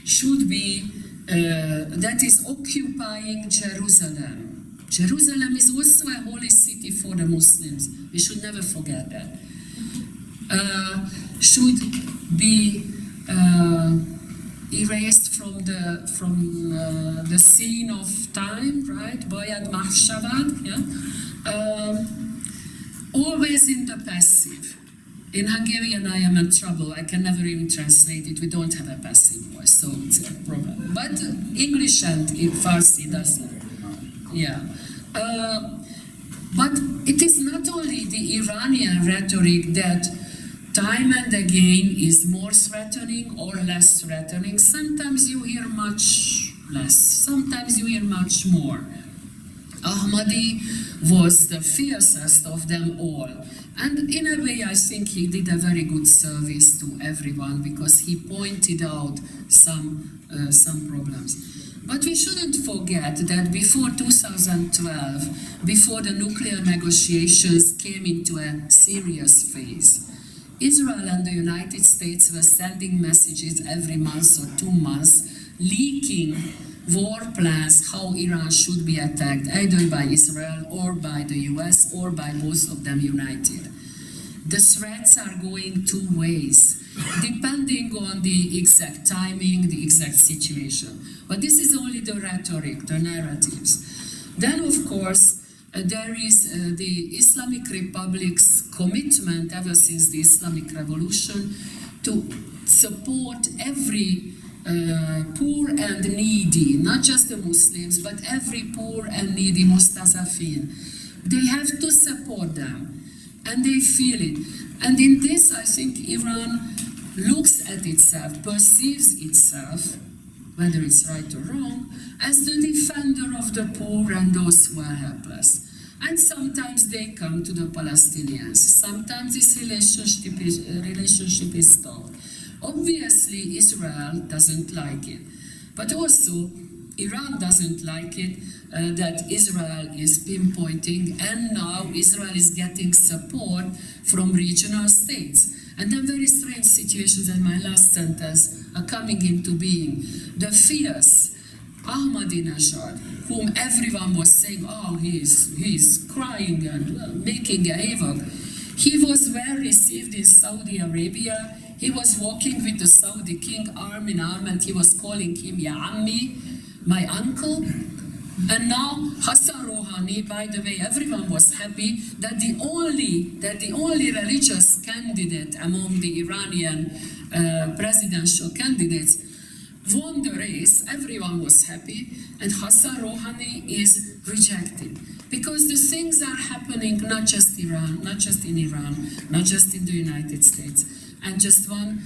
should be, that is occupying Jerusalem. Jerusalem is also a holy city for the Muslims. We should never forget that. Should be erased from the scene of time, right? Bayad Mahshavad, yeah? Always in the passive. In Hungarian, I am in trouble. I can never even translate it. We don't have a passive voice, so it's a problem. But English and Farsi doesn't. Yeah. But it is not only the Iranian rhetoric that time and again is more threatening or less threatening. Sometimes you hear much less, sometimes you hear much more. Ahmadi was the fiercest of them all. And in a way, I think he did a very good service to everyone because he pointed out some problems. But we shouldn't forget that before 2012, before the nuclear negotiations came into a serious phase, Israel and the United States were sending messages every month or 2 months, leaking war plans, how Iran should be attacked, either by Israel or by the US or by both of them united. The threats are going 2 ways, depending on the exact timing, the exact situation. But this is only the rhetoric, the narratives. Then, of course, there is the Islamic Republic's commitment ever since the Islamic Revolution to support every poor and needy, not just the Muslims, but every poor and needy mustazafin. They have to support them, and they feel it. And in this, I think Iran looks at itself, perceives itself, whether it's right or wrong, as the defender of the poor and those who are helpless. And sometimes they come to the Palestinians. Sometimes this relationship is stalled. Obviously, Israel doesn't like it. But also, Iran doesn't like it that Israel is pinpointing, and now Israel is getting support from regional states. And then very strange situations, and my last sentence, are coming into being. The fierce Ahmadinejad, whom everyone was saying, oh, he's crying and making a havoc. He was well received in Saudi Arabia. He was walking with the Saudi king arm in arm, and he was calling him Ya Ammi, my uncle. And now Hassan Rouhani, by the way, everyone was happy that the only religious candidate among the Iranian presidential candidates won the race. Everyone was happy, and Hassan Rouhani is rejected. Because the things are happening not just Iran, not just in Iran, not just in the United States. And just one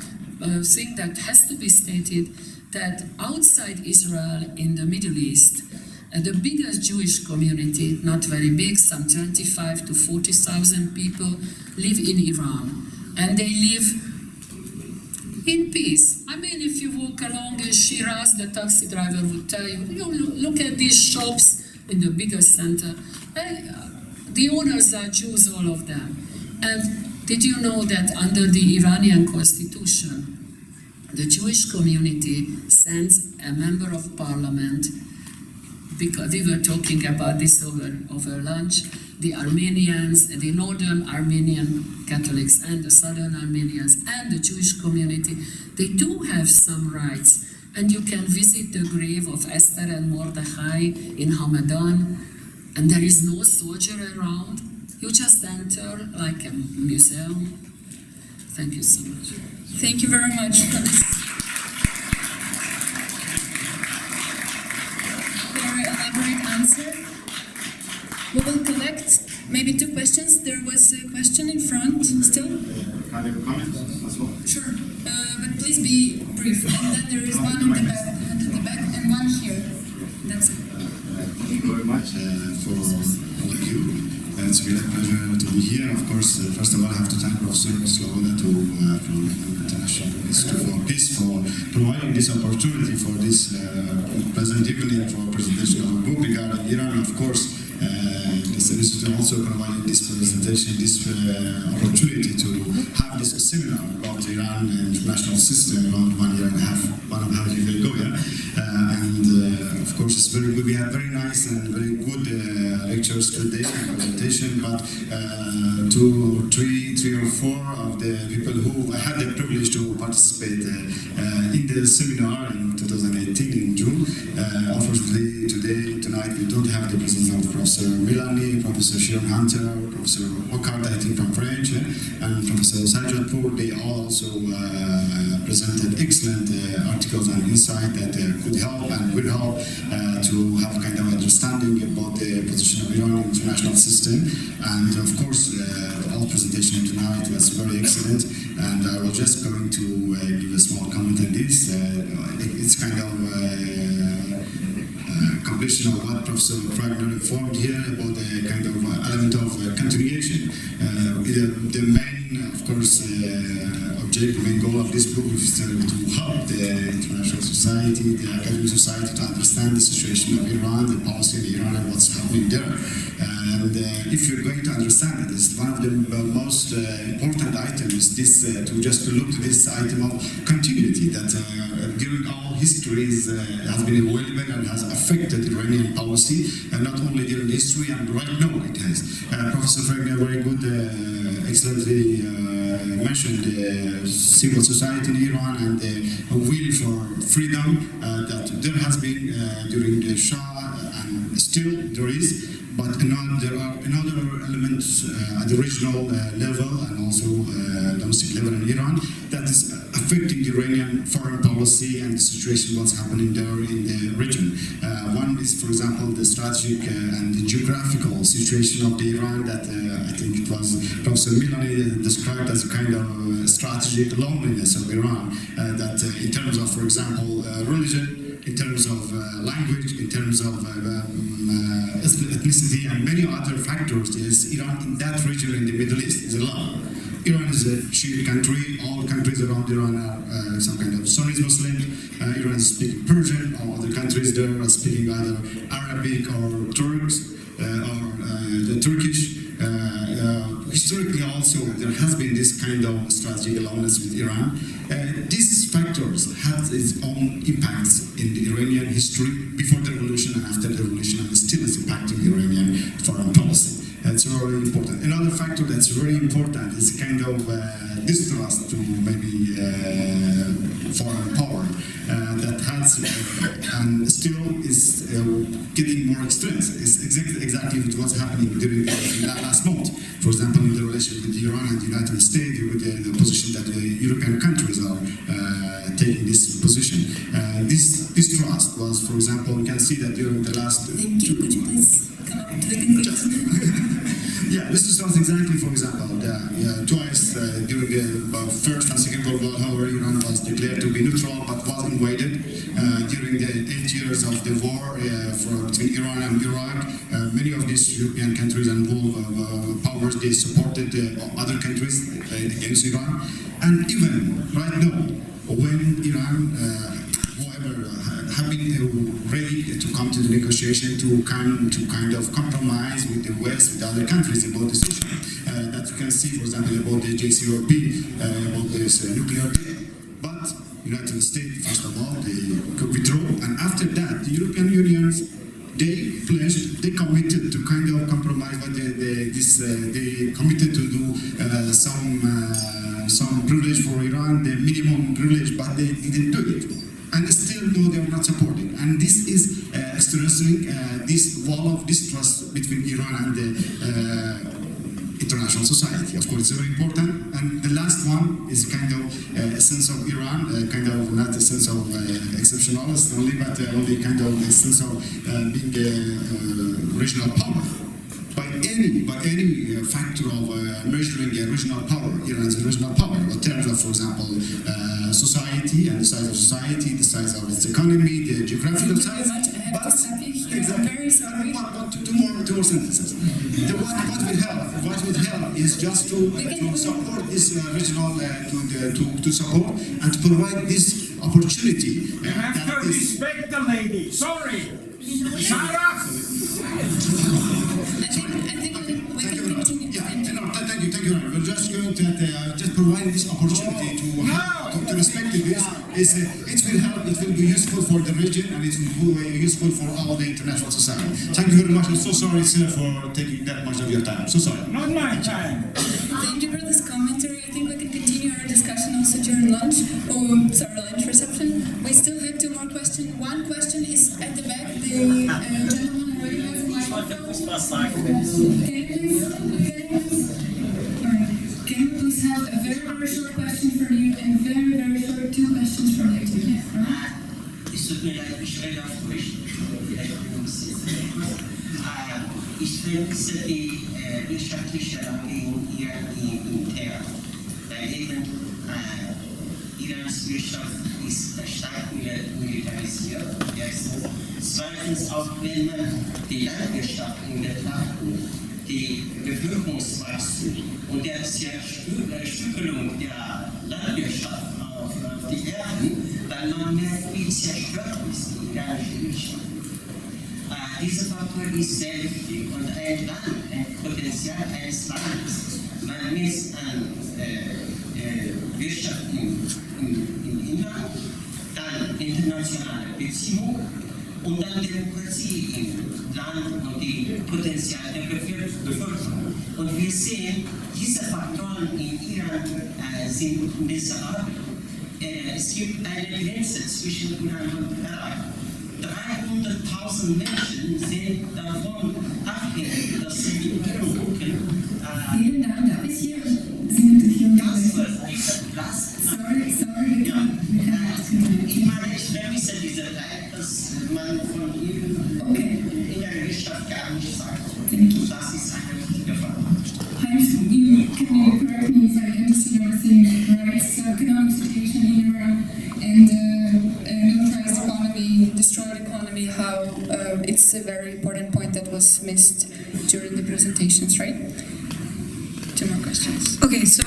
thing that has to be stated, that outside Israel, in the Middle East, the biggest Jewish community, not very big, some 25 to 40,000 people, live in Iran. And they live in peace. I mean, if you walk along in Shiraz, the taxi driver would tell you, look at these shops in the biggest center. The owners are Jews, all of them. And did you know that under the Iranian constitution, the Jewish community sends a member of parliament, because we were talking about this over lunch, the Armenians, the northern Armenian Catholics and the southern Armenians and the Jewish community, they do have some rights. And you can visit the grave of Esther and Mordechai in Hamadan. and there is no soldier around. You just enter like a museum. Thank you so much. Thank you very much for this very elaborate answer. We will collect maybe 2 questions. There was a question in front still. Can I have a comment as well? Sure, but please be brief. And then there is one at the back and one here. That's it. Thank you very much for all of you. It's really a pleasure to be here. Of course, first of all, I have to thank Professor Swoboda from International Institute for Peace for providing this opportunity for this present evening for presentation of a book regarding Iran. Of course, this institute also provided this presentation, this opportunity to have this seminar about Iran and international system around 1.5 years ago. And of course, it's very good. We had very nice and very good lectures today and presentation, but 2, 3 or 4 of the people who had the privilege to participate in the seminar in 2018 in June. Unfortunately, tonight we don't have the presence of Professor Milani, Professor Shion Hunter, Professor Fenkart, I think from French, and Professor Sajadpour. They all also presented excellent articles and insight that could help and will help to have kind of understanding about the position of Iran in the international system. And of course, all presentation tonight was very excellent. And I was just going to give a small comment on this. It's kind of completion of what Professor Fragner informed here about the kind of element of continuation. The main, of course, objective, main goal of this book is to help the international society, the academic society to understand the situation of Iran, the policy of Iran, and what's happening there. And if you're going to understand it, it's one of the most important items, this to look to this item of continuity that during all histories has been available and has affected Iranian policy, and not only during history and right now it has. Professor Fragner very good, excellently mentioned civil society in Iran and the will for freedom that there has been during the Shah, and still there is. But there are another elements at the regional level and also domestic level in Iran that is affecting the Iranian foreign policy and the situation what's happening there in the region. One is, for example, the strategic and the geographical situation of the Iran that I think it was Professor Milani described as a kind of strategic loneliness of Iran that in terms of, for example, religion, in terms of language, in terms of ethnicity and many other factors, is Iran in that region in the Middle East is alone. Iran is a Shiite country. All countries around Iran are some kind of Sunni Muslim. Iran is speaking Persian. All other countries there are speaking either Arabic or Turks or the Turkish. Historically also there has been this kind of strategic alliance with Iran. These factors have its own impacts in the Iranian history before the revolution and after the revolution, and still is impacting the Iranian foreign policy. That's very important. Another factor that's very important is kind of distrust to maybe foreign power that has and still is getting more extreme. It's exactly what's happening during that last month. For example, in the relation with Iran and the United States, with the position that the European countries are taking this position. This distrust was, for example, we can see that during the last... Thank you. Could you please come up to the conclusion? Yeah, this is not exactly, for example, twice during the First and Second World War, however, Iran was declared to be neutral but was invaded. During the 8 years of the war between Iran and Iraq, many of these European countries and world powers, they supported other countries against Iran. And even right now, when Iran have been ready to come to the negotiation to kind of compromise with the West, with other countries about this issue. That you can see, for example, about the JCPOA, about this nuclear deal. But United States, first of all, they could withdraw, and after that, the European Union, they pledged, they committed to kind of compromise, but they committed to do some privilege for Iran, the minimum privilege, but they didn't do it. And still, no, they are not supporting. And this is a stressing this wall of distrust between Iran and the international society. Of course, it's very important. And the last one is kind of a sense of Iran, kind of not a sense of exceptionalist only, but only kind of a sense of being a regional power. By any factor of measuring a regional power, Iran's regional power, in terms of, for example, society and the size of society, the size of its economy, the geographical size. But exactly. Very sorry. Two more sentences. What would help is just to support this regional, to support and to provide this opportunity. You have to respect the lady. Sorry. Shut up. Thank you. We're just going to just provide this opportunity to respect this. It will help. It will be useful for the region, and it will be useful for all the international society. Thank you very much. I'm so sorry, sir, for taking that much of your time. So sorry. Not my time. Thank you for this commentary. I think we can continue our discussion also during lunch. Lunch reception. We still have two more questions. One question is at the back. The gentleman already has a microphone. Can we please have a very, very short question from you and very, very short two questions from you too? Es tut mir leid, ich rede auf Deutsch. Ich vermisse die wirtschaftliche Lage in Iran intern. Daneben, Irans Wirtschaft ist stark militarisiert. Erstens. Zweitens, auch wenn man die Landwirtschaft in Betracht nimmt, die Bevölkerungswachstum und der Zerstückelung der Landwirtschaft auf die Erde, weil man merkt, wie zerstört ist die iranische Wirtschaft. Dieser Faktor ist sehr wichtig und ein Potenzial eines Landes, man misst an Wirtschaft im Inland, dann internationale Beziehungen und dann Demokratie im Land und die Potenzial der Bevölkerung. Und wir sehen, diese Faktoren in Iran sind miserabel. Es gibt eine Grenze zwischen Iran und Irak. 300.000 Menschen sind davon abhängig, dass sie die Regierung gucken. Vielen Dank, darf ich hier? Sie sind hier Sorry. Ja. Ich meine, ich vermisse diese Zeit, dass man von in der Wirtschaft gar nicht sagt. Das ist eine wichtige Frage. Heinz, can you correct me if I understood everything right? So economic situation in Iran and militarized economy, destroyed economy, how it's a very important point that was missed during the presentations, right? Two more questions. Okay, so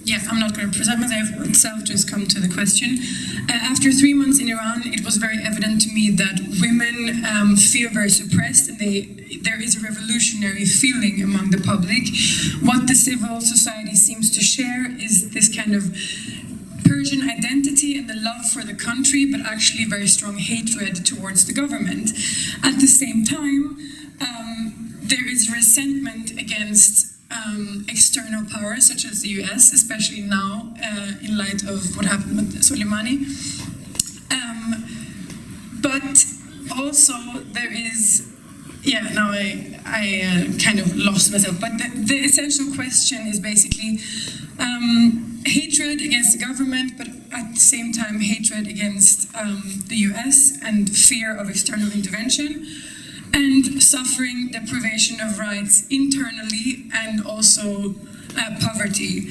yes, I'm not going to present myself, just come to the question. After 3 months in Iran, it was very evident to me that women feel very suppressed and there is a revolutionary feeling among the public. What the civil society seems to share is this kind of Persian identity and the love for the country, but actually very strong hatred towards the government. At the same time, there is resentment against external powers such as the US, especially now in light of what happened with Soleimani. But also there is, now I kind of lost myself, but the essential question is basically hatred against the government, but at the same time hatred against the US and fear of external intervention, and suffering, deprivation of rights internally, and also poverty.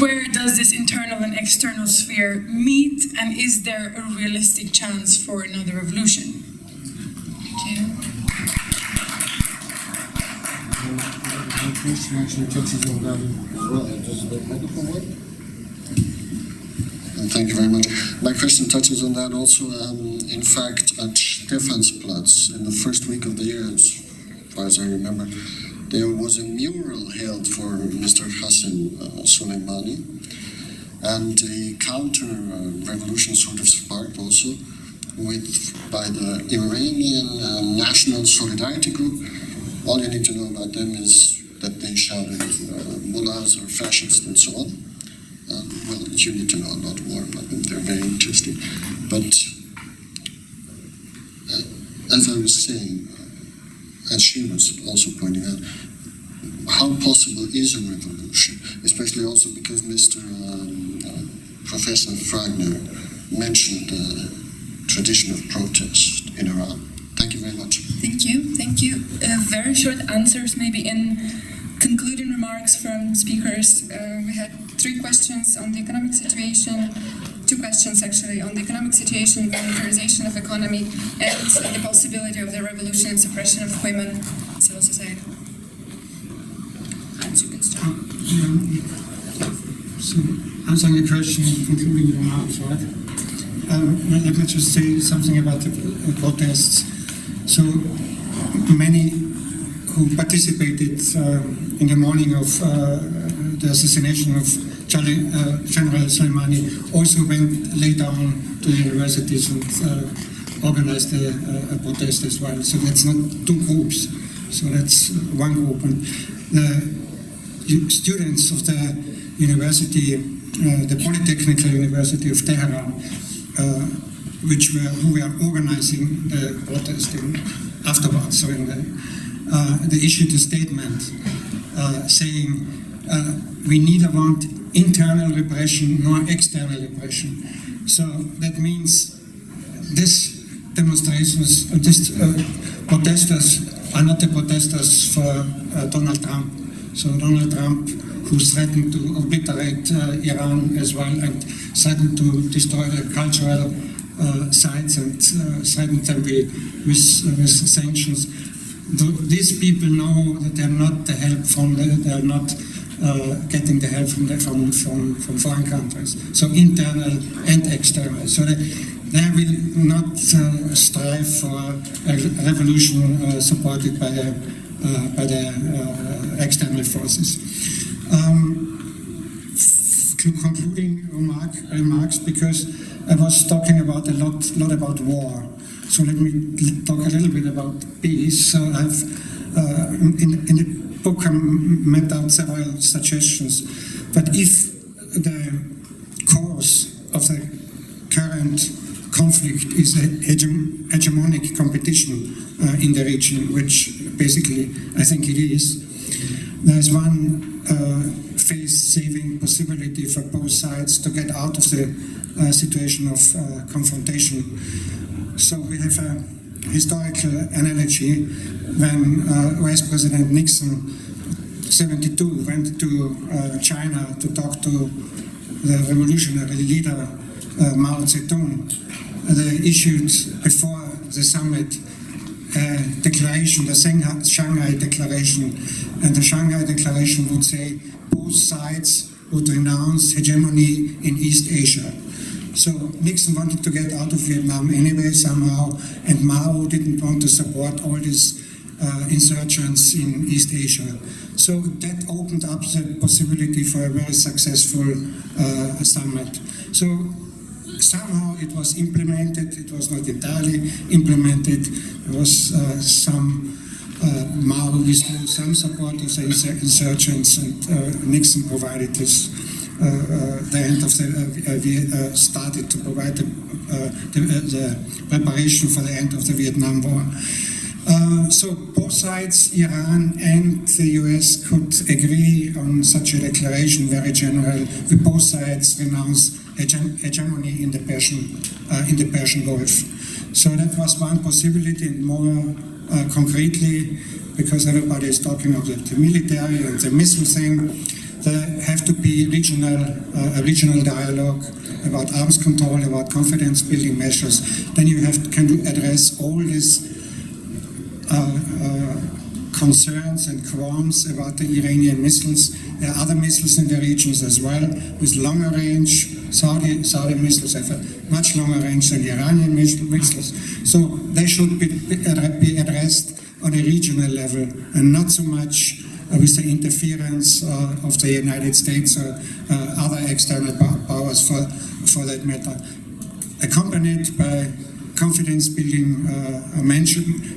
Where does this internal and external sphere meet, and is there a realistic chance for another revolution? Thank you. My question actually touches on that as well. Does the microphone work? Thank you very much. My question touches on that also. In fact, at Stephansplatz, in the first week of the year, as far as I remember, there was a mural held for Mr. Hassan Soleimani, and a counter-revolution sort of sparked also by the Iranian National Solidarity Group. All you need to know about them is that they shouted mullahs are fascists and so on. Well, you need to know a lot more about them. They're very interesting. But as I was saying, as she was also pointing out, how possible is a revolution, especially also because Mr. Professor Fragner mentioned the tradition of protest in Iran. Thank you very much. Thank you. Thank you. Very short answers, maybe in concluding remarks from speakers. We had 3 questions on the economic situation, 2 questions actually on the economic situation, monetarization of economy, and the possibility of the revolution and suppression of women in civil society. Heinz, you can start. So, answering your question, concluding remarks, right? Let me just say something about the protests. So, many who participated in the morning of the assassination of General Soleimani also went later on to the universities and organized a protest as well. So that's not 2 groups. So that's one group. And the students of the university, the Polytechnical University of Tehran, who were organizing the protesting afterwards. So they issued a statement saying we neither want internal repression nor external repression. So that means this demonstrations, these protesters are not the protesters for Donald Trump. So Donald Trump, who threatened to obliterate Iran as well and threatened to destroy the cultural sites and threatened them with sanctions. These people know that they're not the help they're not getting the help from foreign countries. So internal and external. So they will not strive for a revolution supported by the external forces. Concluding remarks, because I was talking about a lot about war. So let me talk a little bit about peace. So I've in the book I mapped out several suggestions. But if the cause of the current conflict is a hegemonic competition in the region, which basically I think it is, there's one face-saving possibility for both sides to get out of the situation of confrontation. So we have a historical analogy when Vice President Nixon, 1972, went to China to talk to the revolutionary leader Mao Zedong. They issued before the summit a declaration, the Shanghai Declaration, and the Shanghai Declaration would say both sides would renounce hegemony in East Asia. So Nixon wanted to get out of Vietnam anyway somehow, and Mao didn't want to support all these insurgents in East Asia. So that opened up the possibility for a very successful summit. So somehow it was implemented, it was not entirely implemented, there was some Mao withdrew some support of the insurgents, and Nixon provided this. The end of the started to provide the preparation for the end of the Vietnam War. So both sides, Iran and the US, could agree on such a declaration, very general. Both sides renounce hegemony in the Persian Gulf. So that was one possibility, and more concretely, because everybody is talking about the military and the missile thing, there have to be a regional dialogue about arms control, about confidence building measures. Then you can address all these concerns and qualms about the Iranian missiles. There are other missiles in the regions as well, with longer range. Saudi missiles have a much longer range than the Iranian missiles. So they should be addressed on a regional level, and not so much with the interference of the United States or other external powers for that matter, accompanied by confidence-building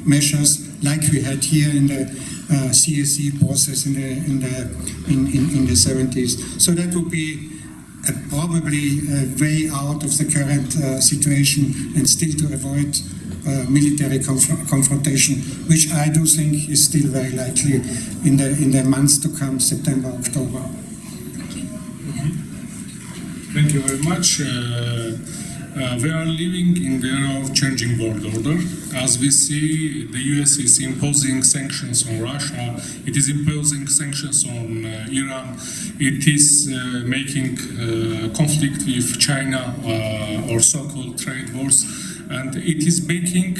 measures like we had here in the CSE process in the 70s. So that would be probably a way out of the current situation, and still to avoid military confrontation, which I do think is still very likely in the months to come, September, October. Thank you very much. We are living in the era of changing world order. As we see, the US is imposing sanctions on Russia, it is imposing sanctions on Iran, it is making conflict with China or so-called trade wars, and it is making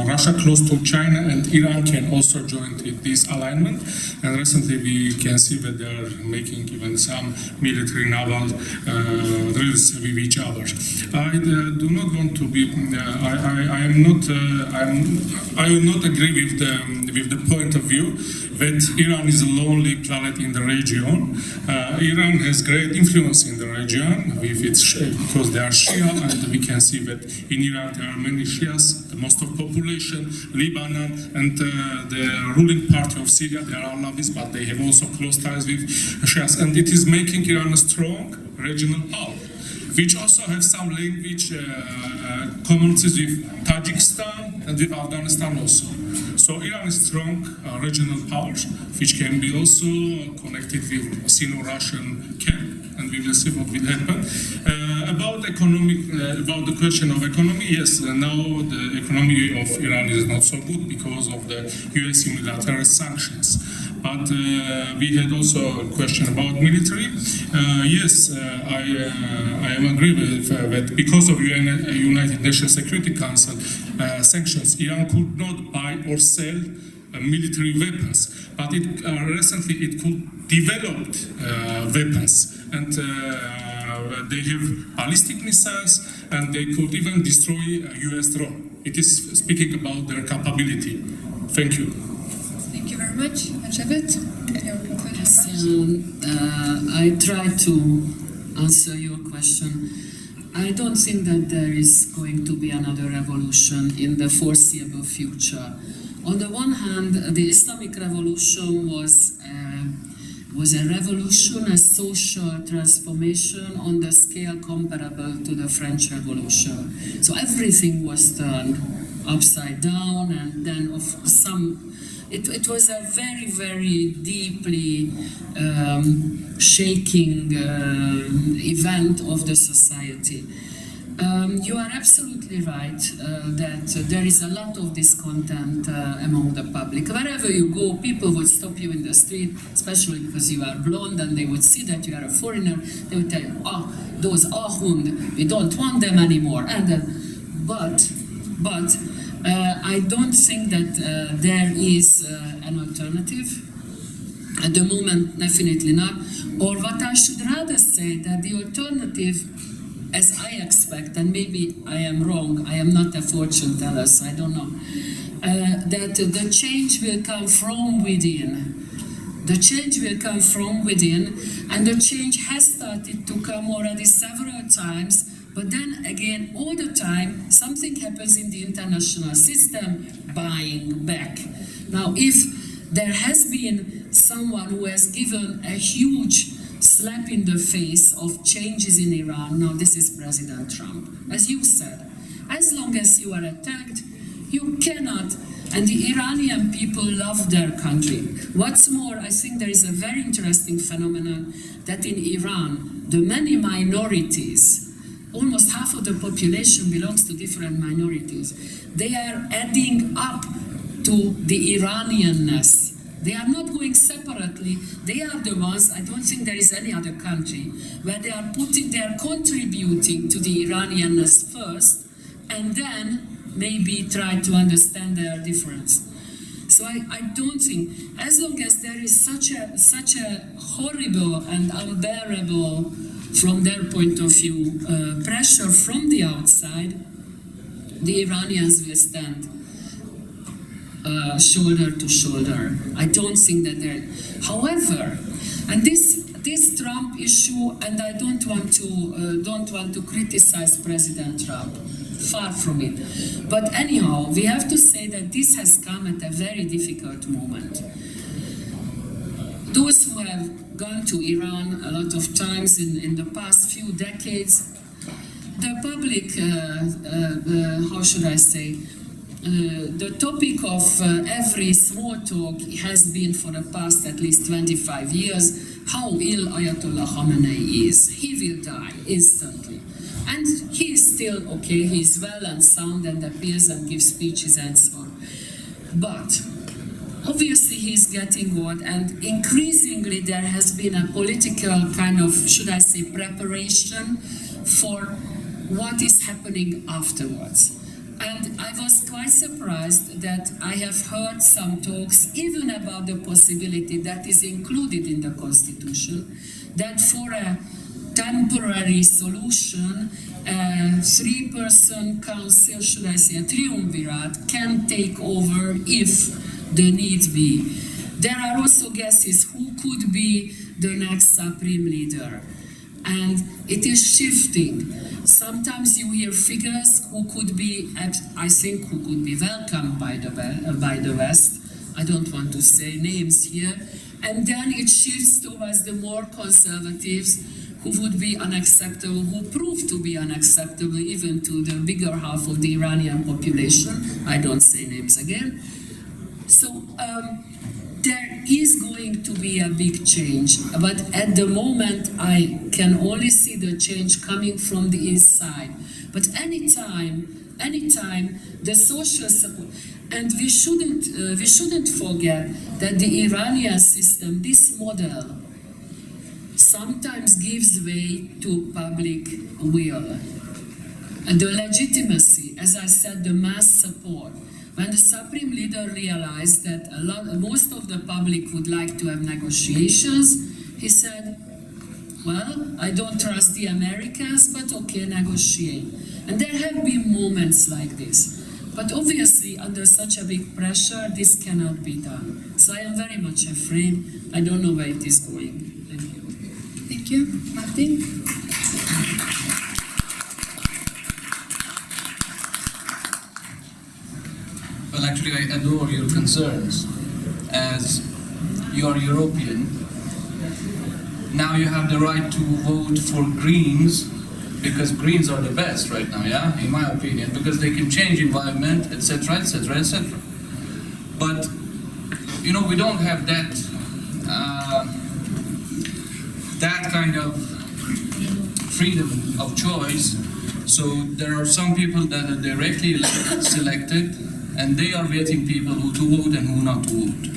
Russia close to China, and Iran can also join this alignment. And recently we can see that they are making even some military naval drills with each other. I do not want to be. I will not agree with the point of view that Iran is a lonely planet in the region. Iran has great influence in the region with its because they are Shia, and we can see that in Iraq there are many Shias, the most of population, Lebanon, and the ruling party of Syria. They are Alavis, but they have also close ties with Shias, and it is making Iran a strong regional power, which also have some language commonalities with Tajikistan and with Afghanistan also. So Iran is strong regional power, which can be also connected with Sino-Russian camp, and we will see what will happen. About the question of economy, yes, now the economy of Iran is not so good because of the US unilateral sanctions. But we had also a question about military. Yes, I am agree with that because of United Nations Security Council sanctions, Iran could not buy or sell military weapons. But recently it could develop weapons, and they have ballistic missiles, and they could even destroy a US drone. It is speaking about their capability. Thank you. Thank you very much. Ajabet, your concluding remarks? I try to answer your question. I don't think that there is going to be another revolution in the foreseeable future. On the one hand, the Islamic Revolution was a revolution, a social transformation on the scale comparable to the French Revolution. So everything was turned upside down, and then it was a very, very deeply shaking event of the society. You are absolutely right that there is a lot of discontent among the public. Wherever you go, people would stop you in the street, especially because you are blonde, and they would see that you are a foreigner. They would tell you, those Ahund, we don't want them anymore. But I don't think that there is an alternative. At the moment, definitely not. Or what I should rather say, that the alternative, as I expect, and maybe I am wrong, I am not a fortune teller, so I don't know, that the change will come from within. The change will come from within, and the change has started to come already several times, but then again, all the time, something happens in the international system, buying back. Now, if there has been someone who has given a huge slap in the face of changes in Iran, now this is President Trump. As you said, as long as you are attacked, you cannot, and the Iranian people love their country. What's more, I think there is a very interesting phenomenon that in Iran, the many minorities, almost half of the population belongs to different minorities, they are adding up to the Iranianness. They are not going separately. They are the ones, I don't think there is any other country, where they are contributing to the Iranianness first, and then maybe try to understand their difference. So I don't think, as long as there is such a horrible and unbearable, from their point of view, pressure from the outside, the Iranians will stand shoulder to shoulder. I don't think that there. However, and this Trump issue, and I don't want to criticize President Trump, far from it. But anyhow, we have to say that this has come at a very difficult moment. Those who have gone to Iran a lot of times in the past few decades, the public, how should I say, the topic of every small talk has been for the past at least 25 years how ill Ayatollah Khamenei is. He will die instantly. And he is still okay, he is well and sound and appears and gives speeches and so on. But obviously he is getting old, and increasingly there has been a political kind of, should I say, preparation for what is happening afterwards. And I was quite surprised that I have heard some talks even about the possibility that is included in the Constitution, that for a temporary solution, a three-person council, should I say, a triumvirate, can take over if the need be. There are also guesses who could be the next supreme leader. And it is shifting. Sometimes you hear figures who could be, I think, who could be welcomed by the West. I don't want to say names here. And then it shifts towards the more conservatives who would be unacceptable, who prove to be unacceptable even to the bigger half of the Iranian population. I don't say names again. So there is going to be a big change, but at the moment I can only see the change coming from the inside. But anytime the social support, and we shouldn't forget that the Iranian system, this model, sometimes gives way to public will. And the legitimacy, as I said, the mass support. When the Supreme Leader realized that most of the public would like to have negotiations, he said, well, I don't trust the Americans, but okay, negotiate. And there have been moments like this. But obviously, under such a big pressure, this cannot be done. So I am very much afraid. I don't know where it is going. Thank you. Thank you. Martin? Well, actually, I adore your concerns. As you are European, now you have the right to vote for Greens, because Greens are the best right now, yeah, in my opinion, because they can change environment, etc., etc., etc. But, you know, we don't have that that kind of freedom of choice. So there are some people that are directly selected, and they are vetting people who to vote and who not to vote.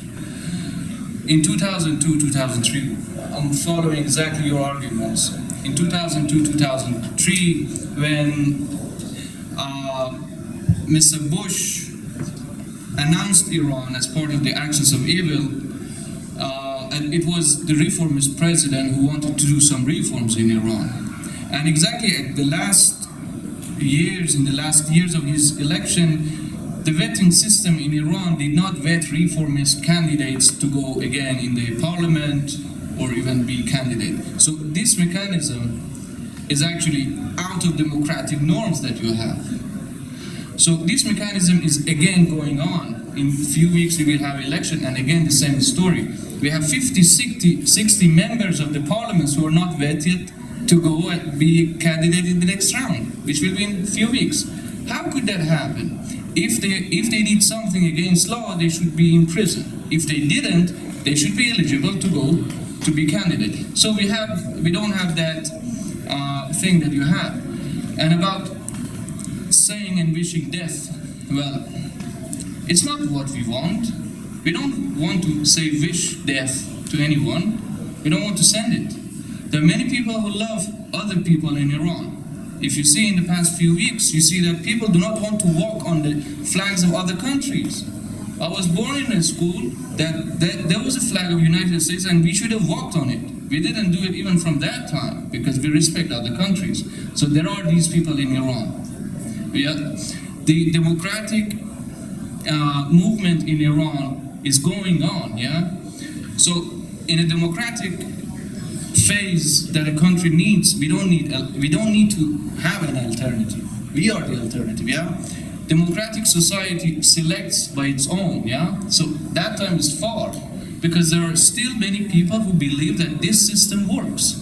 In 2002, 2003, I'm following exactly your arguments. In 2002, 2003, when Mr. Bush announced Iran as part of the axis of evil, and it was the reformist president who wanted to do some reforms in Iran. And exactly at the last years, in the last years of his election, the vetting system in Iran did not vet reformist candidates to go again in the parliament or even be candidate. So this mechanism is actually out of democratic norms that you have. So this mechanism is again going on. In a few weeks we will have election, and again the same story. We have 50, 60 members of the parliaments who are not vetted to go and be candidate in the next round, which will be in a few weeks. How could that happen? If they did something against law, they should be in prison. If they didn't, they should be eligible to go to be candidate. So we don't have that thing that you have. And about saying and wishing death, well, it's not what we want. We don't want to say wish death to anyone. We don't want to send it. There are many people who love other people in Iran. If you see in the past few weeks, you see that people do not want to walk on the flags of other countries. I was born in a school that there was a flag of the United States, and we should have walked on it. We didn't do it even from that time because we respect other countries. So there are these people in Iran. The democratic movement in Iran is going on, yeah? So in a democratic phase that a country needs, we don't need to have an alternative. We are the alternative, yeah? Democratic society selects by its own, yeah? So that time is far, because there are still many people who believe that this system works.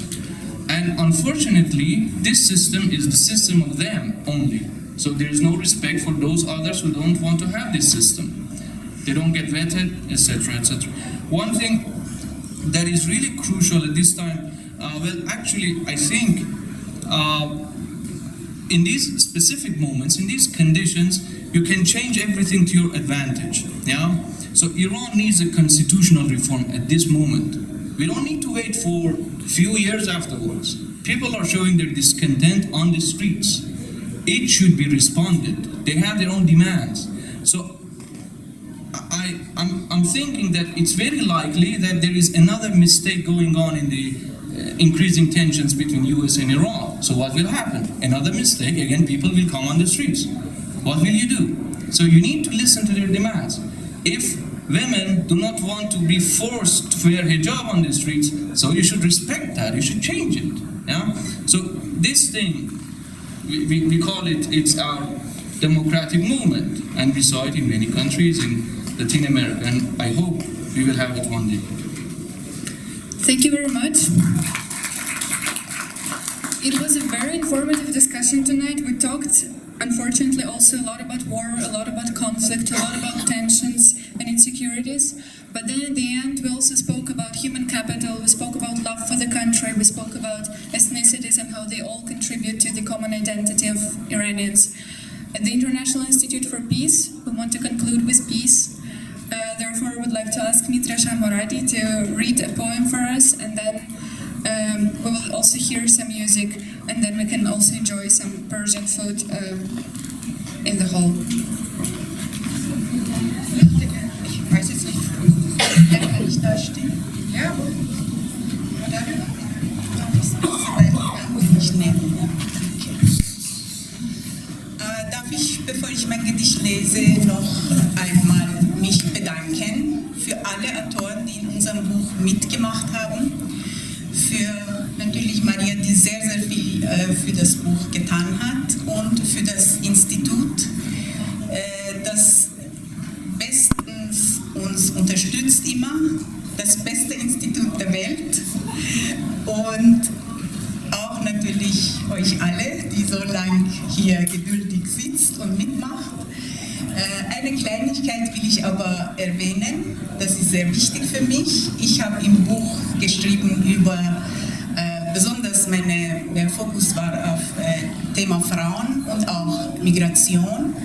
And unfortunately, this system is the system of them only. So there is no respect for those others who don't want to have this system. They don't get vetted, etc., etc. One thing that is really crucial at this time, well, actually, I think in these specific moments, in these conditions, you can change everything to your advantage. Yeah. So Iran needs a constitutional reform at this moment. We don't need to wait for a few years afterwards. People are showing their discontent on the streets. It should be responded. They have their own demands. So I'm thinking that it's very likely that there is another mistake going on in the increasing tensions between US and Iran. So what will happen? Another mistake, again, people will come on the streets. What will you do? So you need to listen to their demands. If women do not want to be forced to wear hijab on the streets, so you should respect that, you should change it. Yeah? So this thing, we call it, it's our democratic movement, and we saw it in many countries in Latin America, and I hope we will have it one day. Thank you very much. It was a very informative discussion tonight. We talked, unfortunately, also a lot about war, a lot about conflict, a lot about tensions and insecurities. But then in the end, we also spoke about human capital, we spoke about love for the country, we spoke about ethnicities and how they all contribute to the common identity of Iranians. At the International Institute for Peace, we want to conclude with peace. Therefore, I would like to ask Mitra Shahmoradi to read a poem for us, and then we will also hear some music, and then we can also enjoy some Persian food in the hall. Ich weiß jetzt nicht, kann ich da stehen? Ja. Muss ich nehmen. Darf ich, bevor ich mein Gedicht lese, noch einmal mich bedanken für alle Autoren, die in unserem Buch mitgemacht haben, für natürlich Maria, die sehr, sehr viel für das Buch getan hat, und für das Institut, das bestens uns unterstützt immer, das beste Institut der Welt, und auch natürlich euch alle, die so lang hier geduldig sitzt und mitmacht. Eine Kleinigkeit will ich aber erwähnen, das ist sehr wichtig für mich. Ich habe im Buch geschrieben über, besonders mein Fokus war auf Thema Frauen und auch Migration.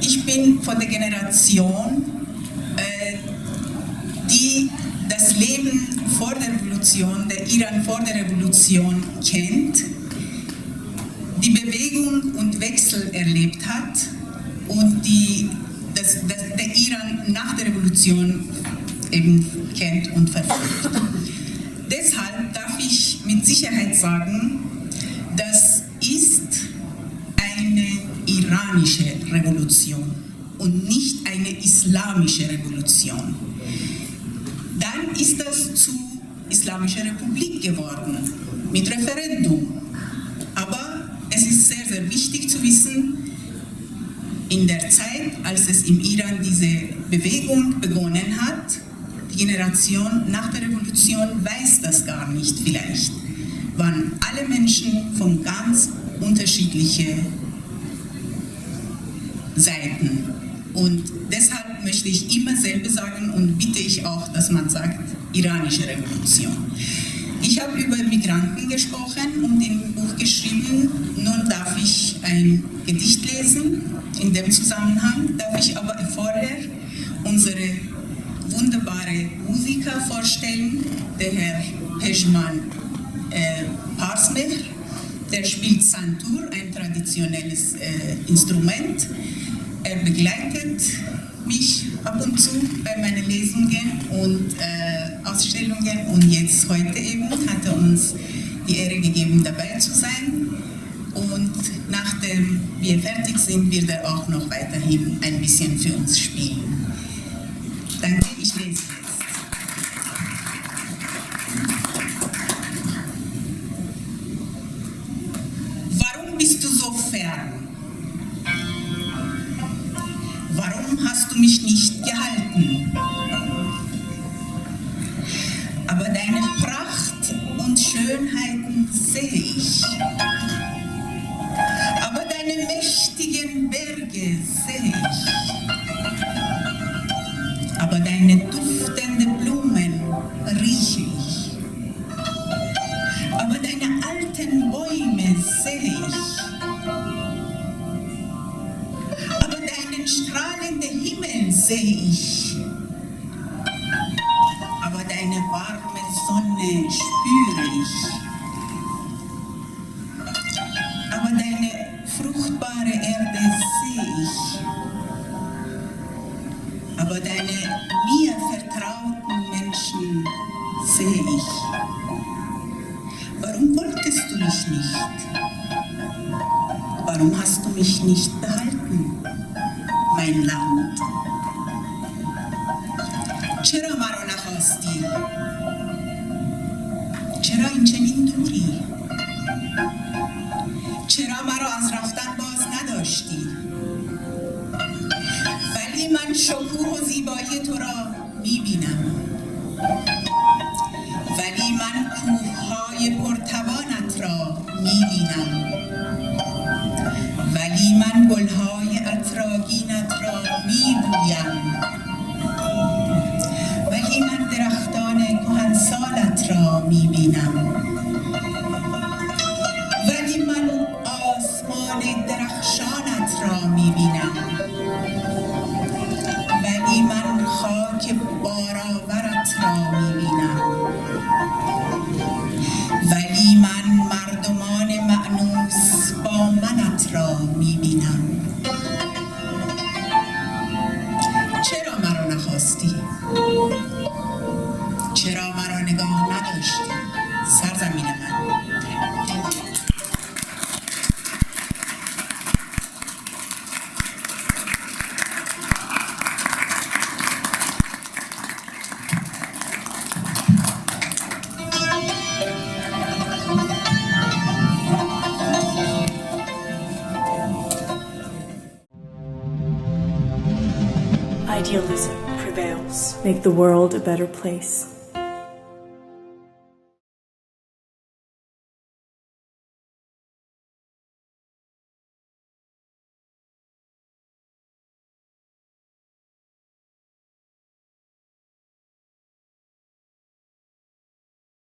Ich bin von der Generation, die das Leben vor der Revolution, der Iran vor der Revolution kennt, die Bewegung und Wechsel erlebt hat und der Iran nach der Revolution eben kennt und verfolgt. Deshalb darf ich mit Sicherheit sagen, das ist eine iranische Revolution und nicht eine islamische Revolution. Dann ist das zu Islamischer Republik geworden, mit Referendum. Aber es ist sehr, sehr wichtig zu wissen, in der Zeit, als es im Iran diese Bewegung begonnen hat, die Generation nach der Revolution weiß das gar nicht vielleicht, waren alle Menschen von ganz unterschiedlichen Seiten. Und deshalb möchte ich immer selber sagen und bitte ich auch, dass man sagt, iranische Revolution. Ich habe über Migranten gesprochen und im Buch geschrieben, nun darf ich ein Gedicht lesen. In dem Zusammenhang darf ich aber vorher unsere wunderbare Musiker vorstellen, der Herr Pejman Parsmer, der spielt Santur, ein traditionelles Instrument. Er begleitet mich ab und zu bei meinen Lesungen und Ausstellungen, und jetzt heute eben hat er uns die Ehre gegeben, dabei zu sein, und nachdem wir fertig sind, wird er auch noch weiterhin ein bisschen für uns spielen. Danke, ich lese jetzt. Warum bist du so fern? Warum hast du mich nicht gehalten? Aber deine Pracht und Schönheit aber deine duftende Blumen rieche ich. Aber deine alten Bäume sehe ich. Aber deinen strahlenden Himmel sehe ich. Aber deine warme Sonne spüre ich. Aber deine fruchtbare Erde sehe ich. Aber deine mir vertrauten Menschen sehe ich. Warum wolltest du mich nicht? Warum hast du mich nicht behalten, mein Land? چرا مرا نخواستی؟ چرا این چنین دوری؟ چرا مرا از رفتن باز نداشتی؟ ولی من شکوه و زیبایی تو را میبینم. ولی من کوههای پرتوانت را میبینم. ولی من گلهای عطرآگینت را میبویم. ولی من درختان کهنسالت را میبینم. ولی من آسمان درخشانت را میبینم. ولی من خاک بارآورت را میبینم. ولی من مردمان مأنوس با منت را میبینم. چرا مرا نخواستی؟ چرا مرا نگاه نداشتی؟ سرزمین من. Idealism prevails. Make the world a better place.